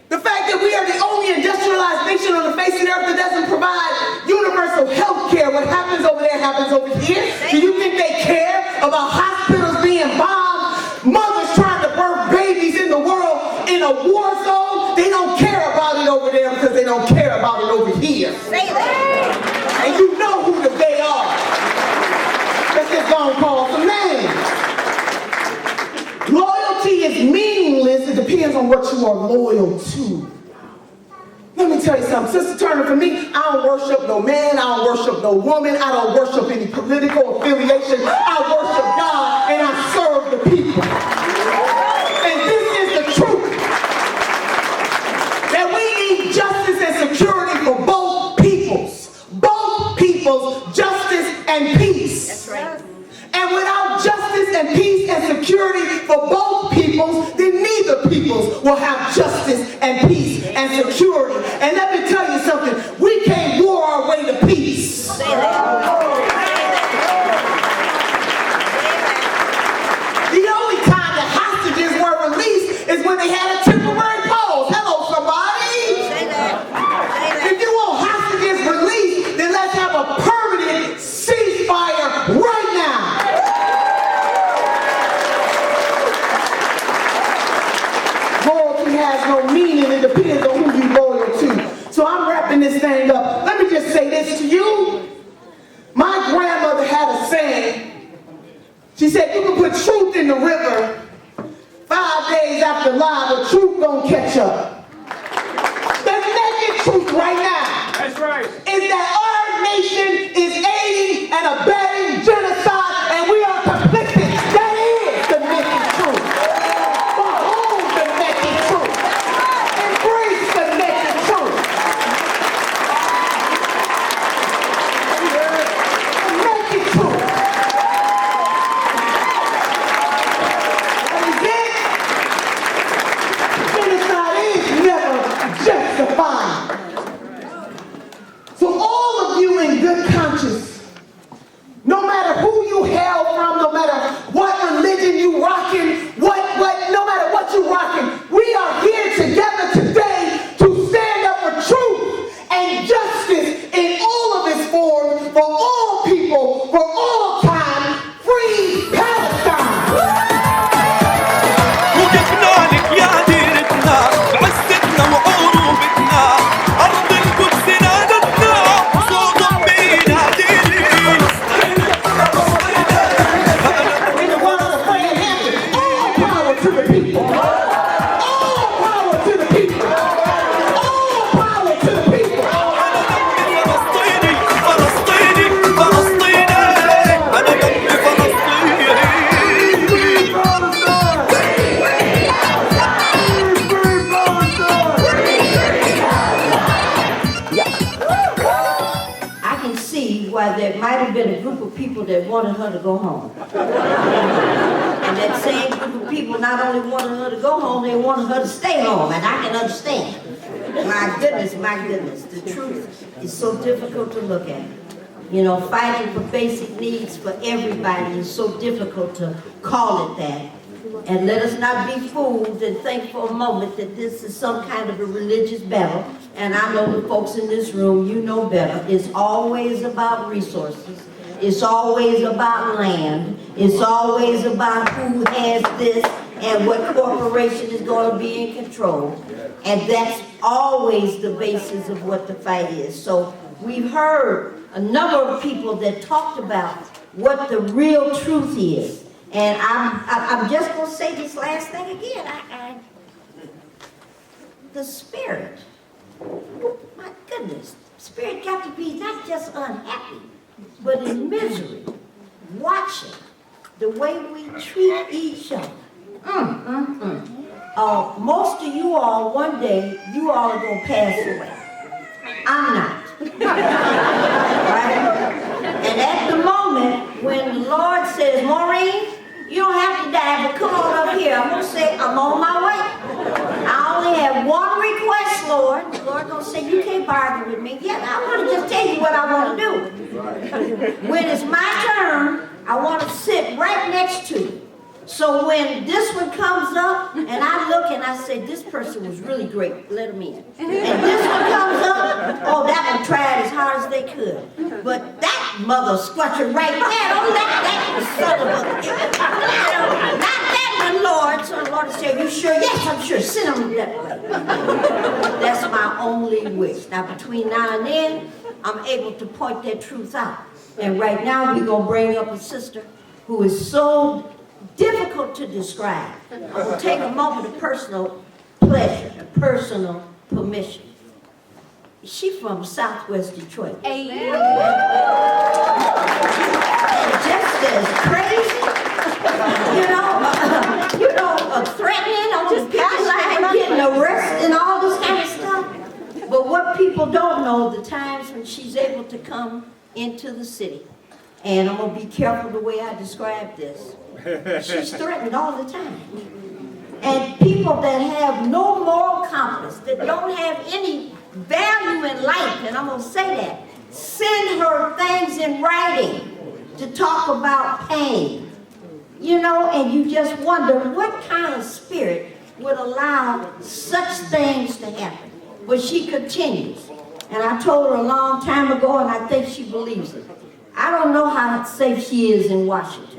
S8: The fact that we are the only industrialized nation on the face of the earth that doesn't provide universal health care. What happens over there happens over here. Do you think they care about hospitals being bombed? Mothers trying to birth babies in the world in a war zone? They don't care about it over there because they don't care about it over here.
S2: Say that.
S8: And you know who the they are. Let's just go and call some names. Loyalty is meaningless. It depends on what you are loyal to. Let me tell you something. Sister Turner, for me, I don't worship no man. I don't worship no woman. I don't worship any political affiliation. I worship God and I serve the people. And this is the truth. That we need justice and security for both peoples. Both peoples, justice and peace.
S2: That's right.
S8: And without justice and peace and security for both peoples, then neither peoples will have justice and peace and security. And let me tell you something, we can't war our way to peace.
S2: Say that.
S8: The only time the hostages were released is when they had a temporary pause. Hello, somebody.
S2: Say that.
S8: If you want hostages released, then let's have a permanent ceasefire right now. Loyalty has no meaning. It depends on who you're loyal to. So I'm wrapping this thing up. Let me just say this to you. My grandmother had a saying. She said, you can put truth in the river 5 days after lie, but truth gonna catch up. The naked truth right now.
S3: That's right.
S8: Is that our nation is aiding and abetting genocide, and we are complicit. That is the naked truth. Behold the naked truth. Embrace the naked truth. The naked truth. And then, genocide is never justified. So all of you in good conscience, no matter who you hail from, no matter what religion you rocking, no matter what you rocking, we are here together today to stand up for truth and justice in all of its forms for all people, for all time. Free Palestine!
S1: وجبنا لك يا ديرتنا بعزتنا وعروبتنا
S2: might have been a group of people that wanted her to go home. And that same group of people not only wanted her to go home, they wanted her to stay home, and I can understand. My goodness, the truth is so difficult to look at. You know, fighting for basic needs for everybody is so difficult to call it that. And let us not be fooled and think for a moment that this is some kind of a religious battle. And I know the folks in this room, you know better. It's always about resources. It's always about land. It's always about who has this and what corporation is going to be in control. And that's always the basis of what the fight is. So we've heard a number of people that talked about what the real truth is. And I'm just going to say this last thing again. The spirit, my goodness, spirit got to be not just unhappy, but in misery, watching the way we treat each other. Most of you all, one day, you all are going to pass away. I'm not. Right? And at the moment, when the Lord says, Maureen, you don't have to die, but come on up here. I'm going to say, I'm on my way. I only have one request, Lord. The Lord going to say, you can't bargain with me. Yeah, I want to just tell you what I want to do. When it's my turn, I want to sit right next to you. So when this one comes up, and I look and I say, this person was really great, let them in. And this one comes up, oh, that one tried as hard as they could. But that mother squatching right there, oh, that son of a, not that one, Lord. So the Lord said, you sure? Yes, I'm sure. Send them that way. That's my only wish. Now, between now and then, I'm able to point that truth out. And right now, we're going to bring up a sister who is so difficult to describe. I'm going to take a moment of personal pleasure, personal permission. She's from Southwest Detroit. And just as crazy, threatening on the picket line, getting arrested and all this kind of stuff. But what people don't know, the times when she's able to come into the city. And I'm going to be careful the way I describe this. She's threatened all the time. And people that have no moral compass, that don't have any value in life, and I'm going to say that, send her things in writing to talk about pain. You know, and you just wonder what kind of spirit would allow such things to happen. But she continues. And I told her a long time ago, and I think she believes it. I don't know how safe she is in Washington.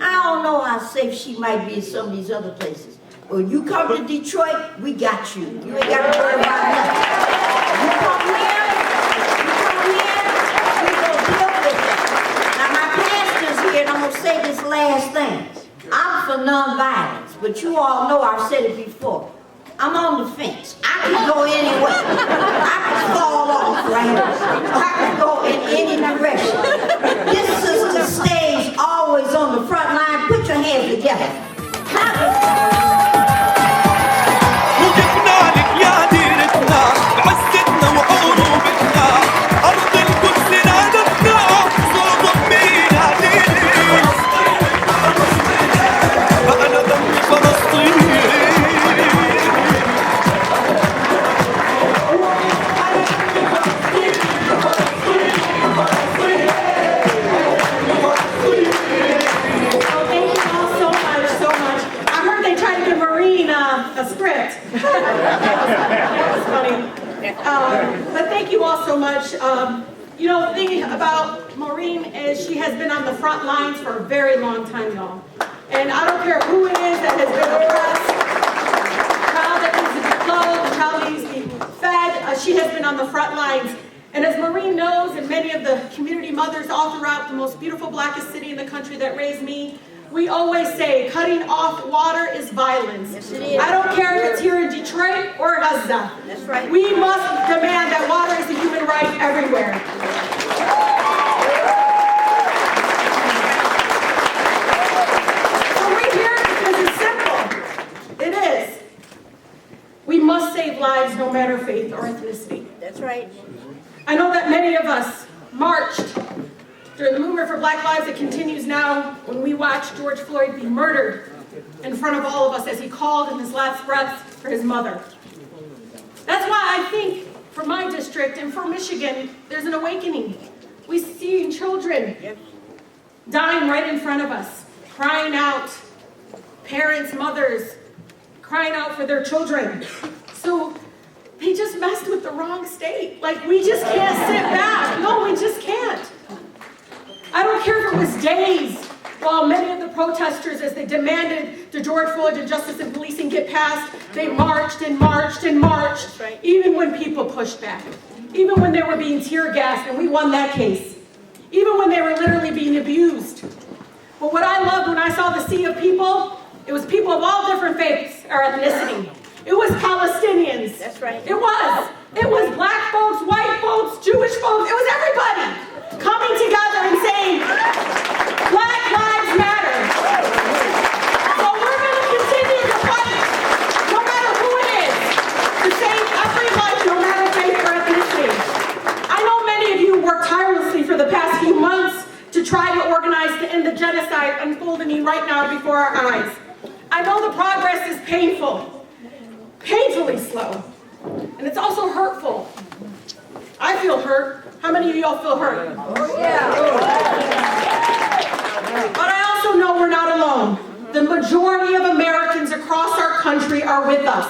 S2: I don't know how safe she might be in some of these other places. When you come to Detroit, we got you. You ain't got to worry about nothing. You come here, we gonna deal with it. Now my pastor's here, and I'm gonna say this last thing. I'm for nonviolence, but you all know I've said it before. I'm on the fence. I can go anywhere. I can fall off, right? I can go in any direction. This sister stays always on the front line. Put your hands together.
S9: But thank you all so much. The thing about Maureen is she has been on the front lines for a very long time, y'all. And I don't care who it is that has been oppressed, child that needs to be clothed, the child needs to be fed. She has been on the front lines. And as Maureen knows, and many of the community mothers all throughout the most beautiful, blackest city in the country that raised me, we always say cutting off water is violence.
S2: Yes, it is.
S9: I don't care if it's here in Detroit or Gaza.
S2: That's right.
S9: We must demand that water is a human right everywhere. So we're here because it's simple. It is. We must save lives no matter faith or ethnicity.
S2: That's right.
S9: I know that many of us marched During the movement for Black Lives, it continues now when we watch George Floyd be murdered in front of all of us as he called in his last breath for his mother. That's why I think for my district and for Michigan, there's an awakening. We see children dying right in front of us, crying out, parents, mothers, crying out for their children. So they just messed with the wrong state. Like, we just can't sit back. No, we just can't. I don't care if it was days while many of the protesters, as they demanded the George Floyd and justice and policing get passed, they marched and marched and marched, even when people pushed back, even when they were being tear gassed, and we won that case, even when they were literally being abused. But what I loved when I saw the sea of people, it was people of all different faiths or ethnicity. It was Palestinians. That's right. It was. It was black folks, white folks, Jewish folks. It was everybody coming together and saying, Black Lives Matter. So we're going to continue to fight, no matter who it is, to save every life, no matter faith or ethnicity. I know many of you worked tirelessly for the past few months to try to organize to end the genocide unfolding right now before our eyes. I know the progress is painful, painfully slow, and it's also hurtful. I feel hurt. How many of y'all feel hurt? Oh, yeah. But I also know we're not alone. The majority of Americans across our country are with us.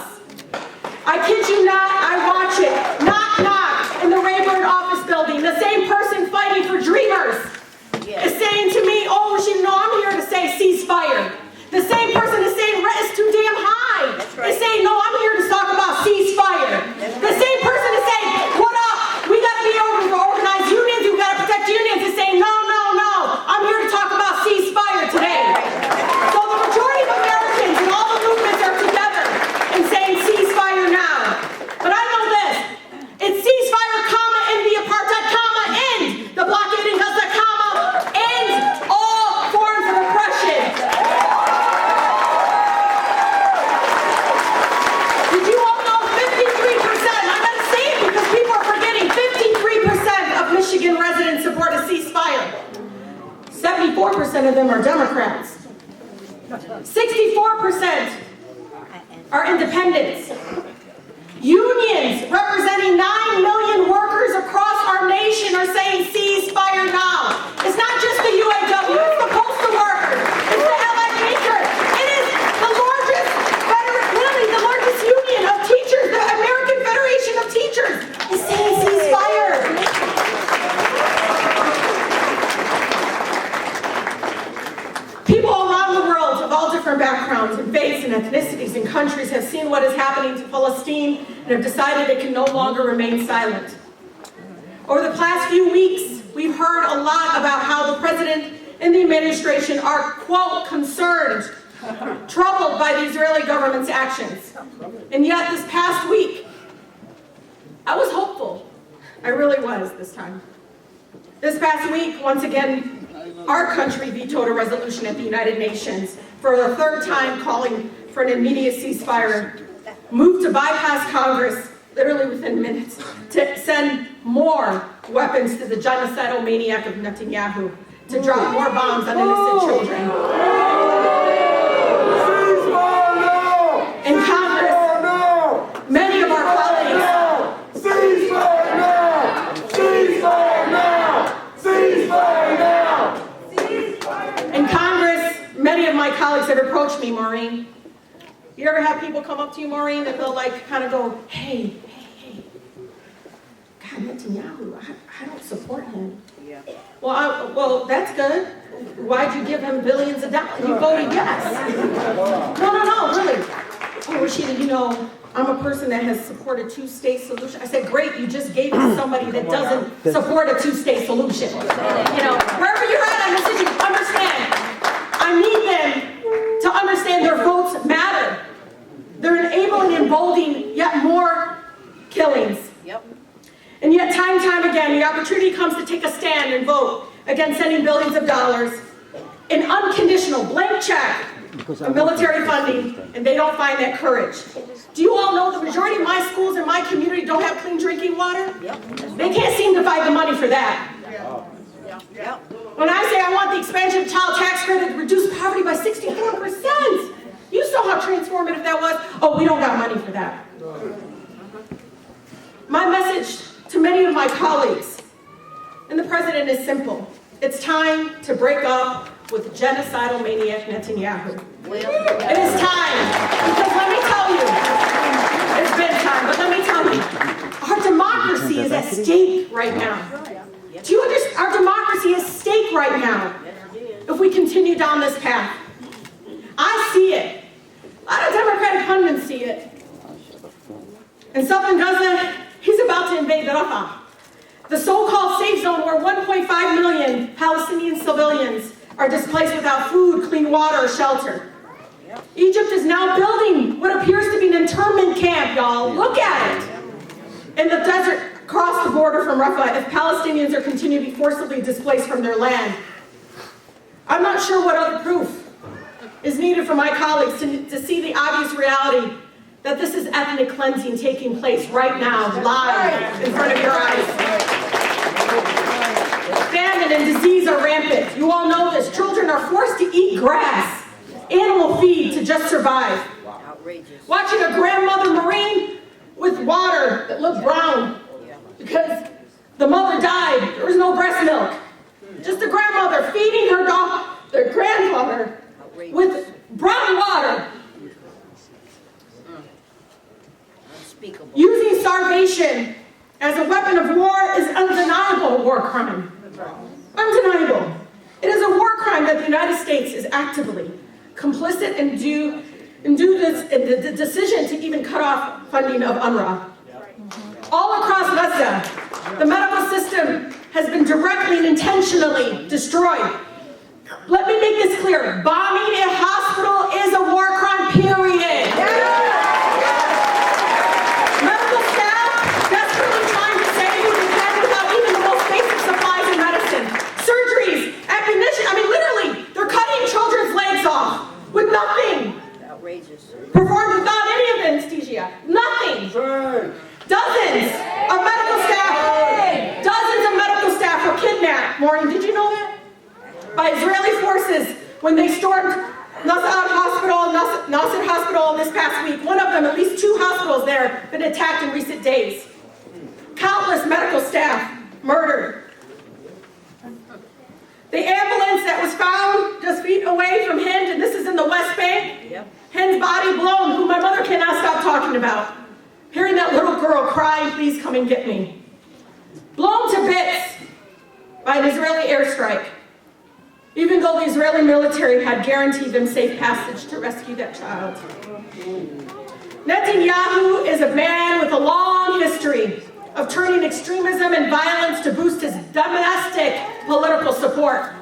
S9: I kid you not, I watch it. Knock, knock, in the Rayburn office building. The same person fighting for Dreamers is saying to me, oh, I'm here to say ceasefire. The same person is saying rent is too damn high. Is saying, no, I'm here to talk about ceasefire. The same person is saying, what up? We got to be able to organize unions. We've got to protect unions. Is saying, no, no, no. I'm here to talk about ceasefire today. So the majority of Americans and all the movements are together and saying ceasefire now. But I know this. It's ceasefire, comma, end the apartheid, comma, end the blockade in Gaza, comma, end all forms of oppression. Did you all know 53%? I gotta say it because people are forgetting 53% of Michigan residents support a ceasefire. 74% of them are Democrats. 64% are independents. Unions representing 9 million workers across our nation are saying ceasefire now. It's not just the UAW, it's the postal workers, it's the LA teachers. It is the largest, literally the largest union of teachers, the American Federation of Teachers is saying ceasefire. People around the world of all different backgrounds and faiths and ethnicities and countries have seen what is happening to Palestine and have decided it can no longer remain silent. Over the past few weeks, we've heard a lot about how the president and the administration are, quote, concerned, troubled by the Israeli government's actions. And yet this past week, I was hopeful. I really was this time. This past week, once again, our country vetoed a resolution at the United Nations for the third time calling for an immediate ceasefire, moved to bypass Congress literally within minutes to send more weapons to the genocidal maniac of Netanyahu, to drop more bombs on innocent children. In Congress, many of our colleagues,
S6: Ceasefire now! Ceasefire now! Ceasefire now!
S9: in Congress, many of my colleagues have approached me, Maureen. You ever have people come up to you, Maureen, and they'll like kind of go, hey, God, Netanyahu, I don't support him. Yeah. Well, that's good. Why'd you give him billions of dollars? You voted yes. No, really. Oh, Rashida, you know, I'm a person that has supported two-state solution. I said, great, you just gave it to somebody that doesn't support a two-state solution. You know, wherever you're at, I need you to understand. I need them to understand their votes matter. They're enabling and emboldening yet more killings. Yep. And yet, time and time again, the opportunity comes to take a stand and vote against sending billions of dollars in unconditional blank check of military funding, and they don't find that courage. Do you all know the majority of my schools in my community don't have clean drinking water? Yep. They can't seem to find the money for that. When I say I want the expansion of child tax credit to reduce poverty by 64%, you saw how transformative that was. Oh, we don't got money for that. My message to many of my colleagues and the president is simple. It's time to break up with genocidal maniac Netanyahu. It is time, because let me tell you, it's been time, but let me tell you, our democracy is at stake right now. Do you understand? Our democracy is at stake right now if we continue down this path. I see it. A lot of Democratic pundits see it. And southern Gaza, he's about to invade Rafah, the so-called safe zone where 1.5 million Palestinian civilians are displaced without food, clean water, or shelter. Egypt is now building what appears to be an internment camp, y'all. Look at it. In the desert, across the border from Rafah, if Palestinians are continuing to be forcibly displaced from their land. I'm not sure what other proof is needed for my colleagues to see the obvious reality that this is ethnic cleansing taking place right now, live in front of your eyes. Famine and disease are rampant. You all know this. Children are forced to eat grass, animal feed to just survive. Watching a grandmother Maureen with water that looked brown because the mother died. There was no breast milk. Just a grandmother feeding her dog, their grandfather, with brown water. Using starvation as a weapon of war is undeniable war crime. Undeniable. It is a war crime that the United States is actively complicit in the decision to even cut off funding of UNRWA. All across Gaza, the medical system has been directly and intentionally destroyed. Let me make this clear. Bombing a hospital is a war crime, period. Medical staff desperately trying to save what they can without even the most basic supplies and medicine. Surgeries, ammunition, I mean literally, they're cutting children's legs off with nothing. Outrageous. Performed without any of the anesthesia. Nothing. Dozens of medical staff were kidnapped. Maureen, did you know that? By Israeli forces when they stormed Nasser Hospital this past week. One of them, at least 2 hospitals there, been attacked in recent days. Countless medical staff murdered. The ambulance that was found just feet away from Hind, and this is in the West Bank, Hind's body blown, who my mother cannot stop talking about. Hearing that little girl crying, please come and get me. Blown to bits by an Israeli airstrike, even though the Israeli military had guaranteed them safe passage to rescue that child. Netanyahu is a man with a long history of turning extremism and violence to boost his domestic political support.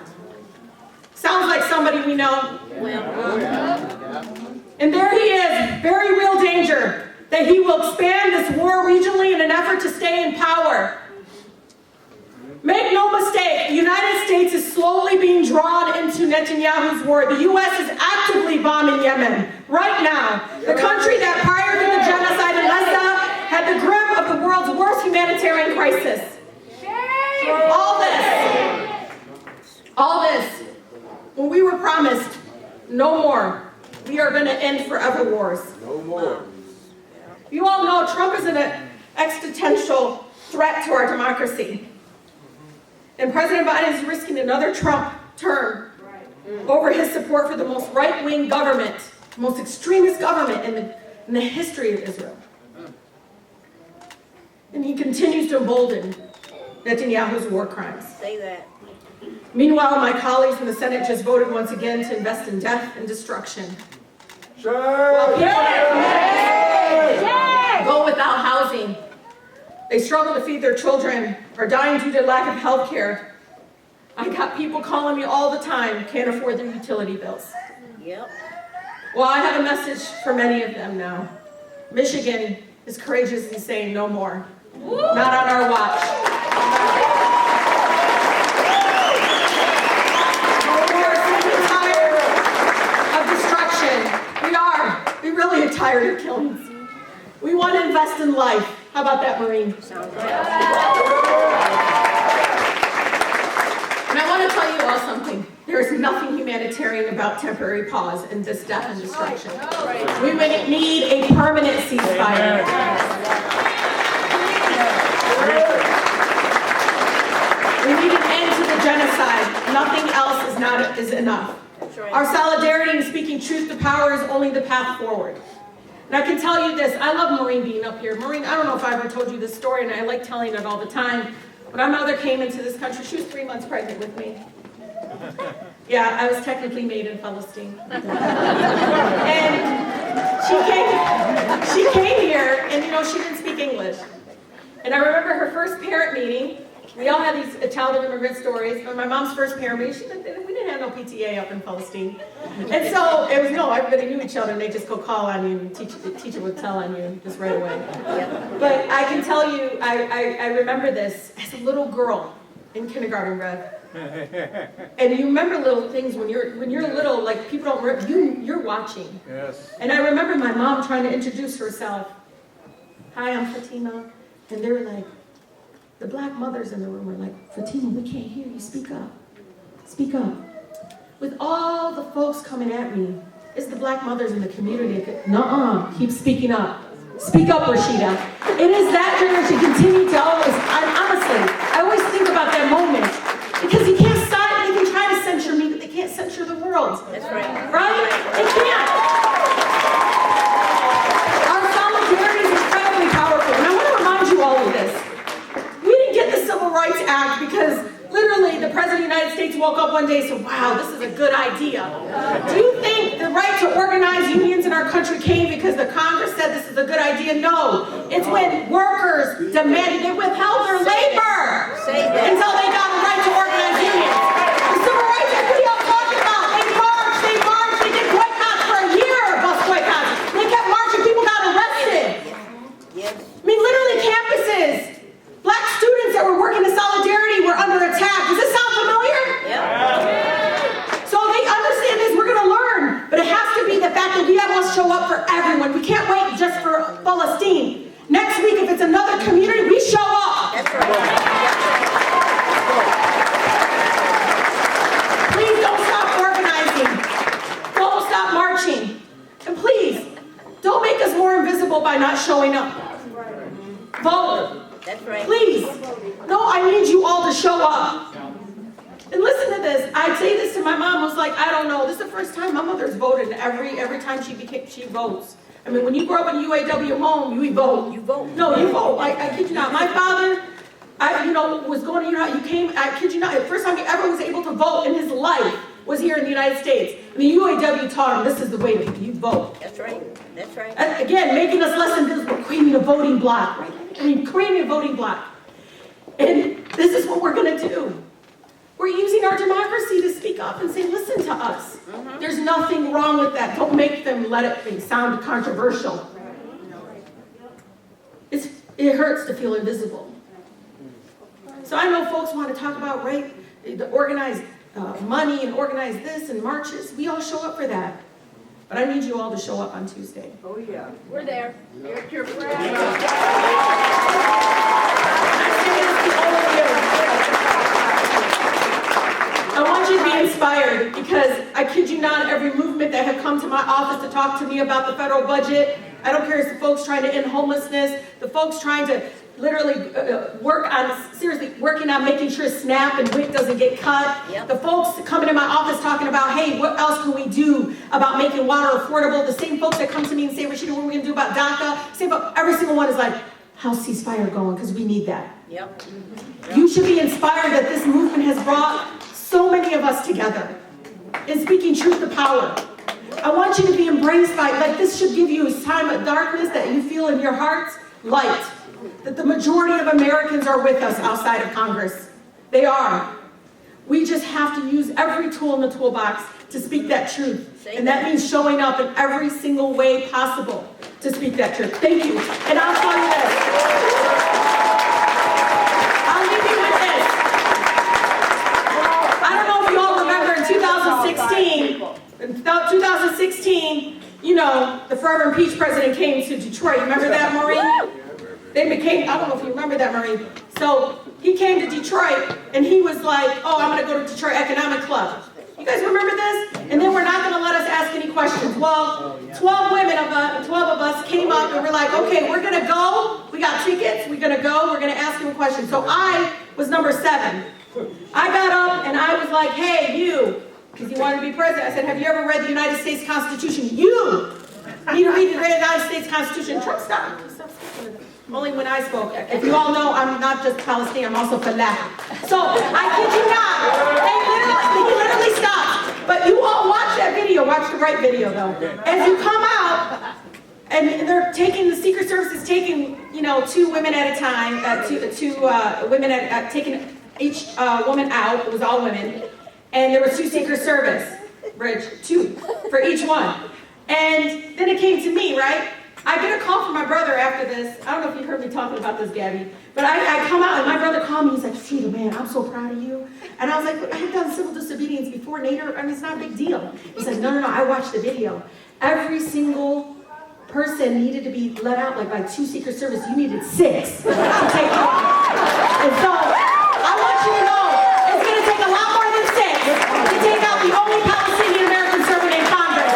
S9: Sounds like somebody we know. And there he is, very real danger that he will expand this war regionally in an effort to stay in power. Make no mistake, the United States is slowly being drawn into Netanyahu's war. The U.S. is actively bombing Yemen right now, the country that prior to the genocide in Gaza had the grip of the world's worst humanitarian crisis. All this, when we were promised no more, we are going to end forever wars. No more. You all know Trump is an existential threat to our democracy. And President Biden is risking another Trump term over his support for the most right-wing government, most extremist government in the history of Israel. And he continues to embolden Netanyahu's war crimes.
S2: Say that.
S9: Meanwhile, my colleagues in the Senate just voted once again to invest in death and destruction. While people go without housing, they struggle to feed their children, are dying due to lack of health care. I got people calling me all the time, can't afford their utility bills.
S2: Yep.
S9: Well, I have a message for many of them now. Michigan is courageously saying no more. Not on our watch. We are simply tired of destruction. We really are tired of killings. We want to invest in life. How about that, Maureen? tell you all something. There's nothing humanitarian about temporary pause in this death and destruction. We need a permanent ceasefire. We need an end to the genocide. Nothing else is enough. Our solidarity and speaking truth to power is only the path forward. And I can tell you this, I love Maureen being up here. Maureen, I don't know if I ever told you this story, and I like telling it all the time. When our mother came into this country, she was 3 months pregnant with me. Yeah, I was technically made in Palestine. And she came here, and she didn't speak English. And I remember her first parent meeting. We all had these Italian immigrant stories. But my mom's first parent meeting, we didn't have no PTA up in Palestine. And so it was, everybody knew each other, and they just go call on you, and the teacher would tell on you just right away. But I can tell you, I remember this as a little girl in kindergarten, Rev. And you remember little things when you're little, like people don't remember, you're watching.
S3: Yes.
S9: And I remember my mom trying to introduce herself. Hi, I'm Fatima. And they were like, the black mothers in the room were like, Fatima, we can't hear you, speak up. Speak up. With all the folks coming at me, it's the black mothers in the community. Nuh-uh, keep speaking up. Speak up, Rashida. It is that generation continue to always, I always think about that moment. Because you can't stop, they can try to censure me, but they can't censure the world.
S2: That's right.
S9: Right? They can't. Our solidarity is incredibly powerful. And I want to remind you all of this. We didn't get the Civil Rights Act because literally the President of the United States woke up one day and said, wow, this is a good idea. Do you think the right to organize unions in our country came because the Congress said this is a good idea? No. It's when workers demanded, they withheld their labor until they got the right to organize unions. The Civil Rights Act, what are y'all talking about? They marched, they did boycotts for a year, bus boycotts. They kept marching, people got arrested. I mean, literally campuses. Black students that were working in solidarity were under attack. Does this sound familiar? Yeah. So they understand this, we're gonna learn. But it has to be the fact that we must show up for everyone. We can't wait just for Palestine. Next week, if it's another community, we show up. That's right. Please don't stop organizing. Don't stop marching. And please, don't make us more invisible by not showing up. Vote.
S2: That's right.
S9: Please. No, I need you all to show up. And listen to this. I say this to my mom, who's like, I don't know. This is the first time my mother's voted every time she votes. I mean, when you grow up in a UAW home, you vote.
S2: You vote.
S9: No, you vote. I kid you not. My father, was going to, I kid you not, the first time he ever was able to vote in his life was here in the United States. And the UAW taught him, this is the way that you vote.
S2: That's right. That's right.
S9: And again, making us less invisible, creating a voting block. Creating a voting block. And this is what we're going to do. We're using our democracy to speak up and say, listen to us. There's nothing wrong with that. Don't make them let it sound controversial. It hurts to feel invisible. So I know folks want to talk about, the organized money and organize this and marches. We all show up for that. But I need you all to show up on Tuesday.
S2: Oh, yeah. We're there. You're your friend.
S9: I want you to be inspired because I kid you not, every movement that have come to my office to talk to me about the federal budget, I don't care if it's the folks trying to end homelessness, the folks trying to literally working on making sure SNAP and WIC doesn't get cut. Yep. The folks coming in my office talking about, hey, what else can we do about making water affordable? The same folks that come to me and say, Rashida, what are we gonna do about DACA? Every single one is like, how's ceasefire going? Because we need that.
S2: Yep.
S9: You should be inspired that this movement has brought so many of us together in speaking truth to power. I want you to be embraced by, this should give you a time of darkness that you feel in your hearts, light. That the majority of Americans are with us outside of Congress. They are. We just have to use every tool in the toolbox to speak that truth. And that means showing up in every single way possible to speak that truth. Thank you. And I'll tell you this. I'll leave you with this. I don't know if you all remember in 2016, the Forever Impeached president came to Detroit. Remember that, Maureen? They became, I don't know if you remember that, Maureen. So he came to Detroit and he was like, oh, I'm gonna go to Detroit Economic Club. You guys remember this? And then we're not gonna let us ask any questions. Well, 12 of us came up and we're like, okay, we're gonna go. We got tickets, we're gonna go, we're gonna ask him questions. So I was number 7. I got up and I was like, hey, you, because he wanted to be president. I said, have you ever read the United States Constitution? You need to read the United States Constitution. Trump stopped. Only when I spoke. If you all know, I'm not just Palestinian, I'm also Falah. So, I kid you not, he literally stopped. But you all watch that video, watch the right video though. As you come out, and they're taking, the Secret Service is taking, 2 women at a time, two women taking each woman out, it was all women. And there was 2 Secret Service, Rich, 2 for each one. And then it came to me, right? I get a call from my brother after this. I don't know if you heard me talking about this, Gabby. But I come out and my brother called me. He's like, Rashida, man, I'm so proud of you. And I was like, I have done civil disobedience before, Nader. I mean, it's not a big deal. He said, no, I watched the video. Every single person needed to be let out like by 2 Secret Service. You needed 6 to take over. And so I want you to know, it's going to take a lot more than 6 to take out the only Palestinian American servant in Congress.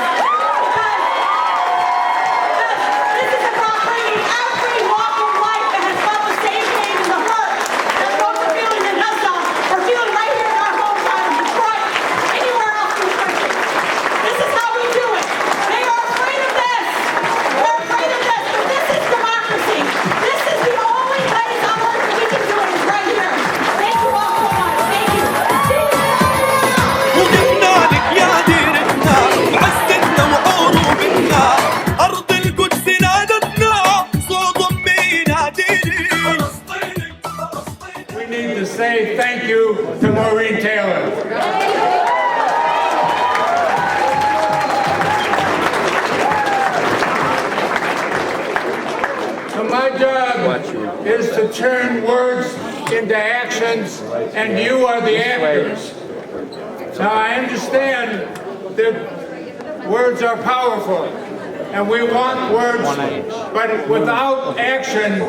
S10: Say thank you to Maureen Taylor. So my job is to turn words into actions, and you are the actors. Now I understand that words are powerful, and we want words, but without action,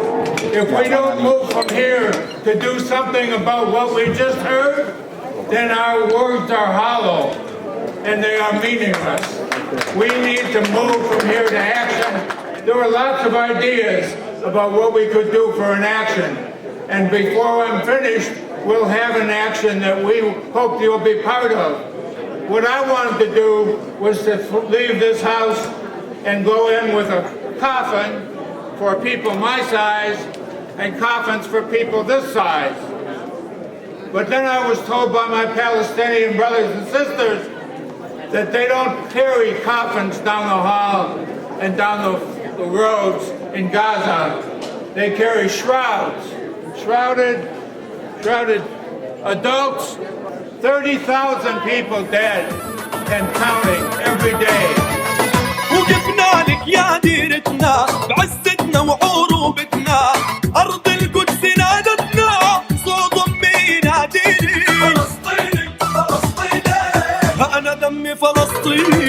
S10: if we don't move from here to do something about what we just heard, then our words are hollow and they are meaningless. We need to move from here to action. There were lots of ideas about what we could do for an action. And before I'm finished, we'll have an action that we hope you'll be part of. What I wanted to do was to leave this house and go in with a coffin for people my size and coffins for people this size. But then I was told by my Palestinian brothers and sisters that they don't carry coffins down the hall and down the roads in Gaza. They carry shrouds. Shrouded adults, 30,000 people dead and counting every day.
S1: وقفنا لك يا ديرتنا بعزتنا وعروبتنا أرض القدس نادتنا صوت أمي ناديني فلسطيني فلسطيني أنا دمي فلسطيني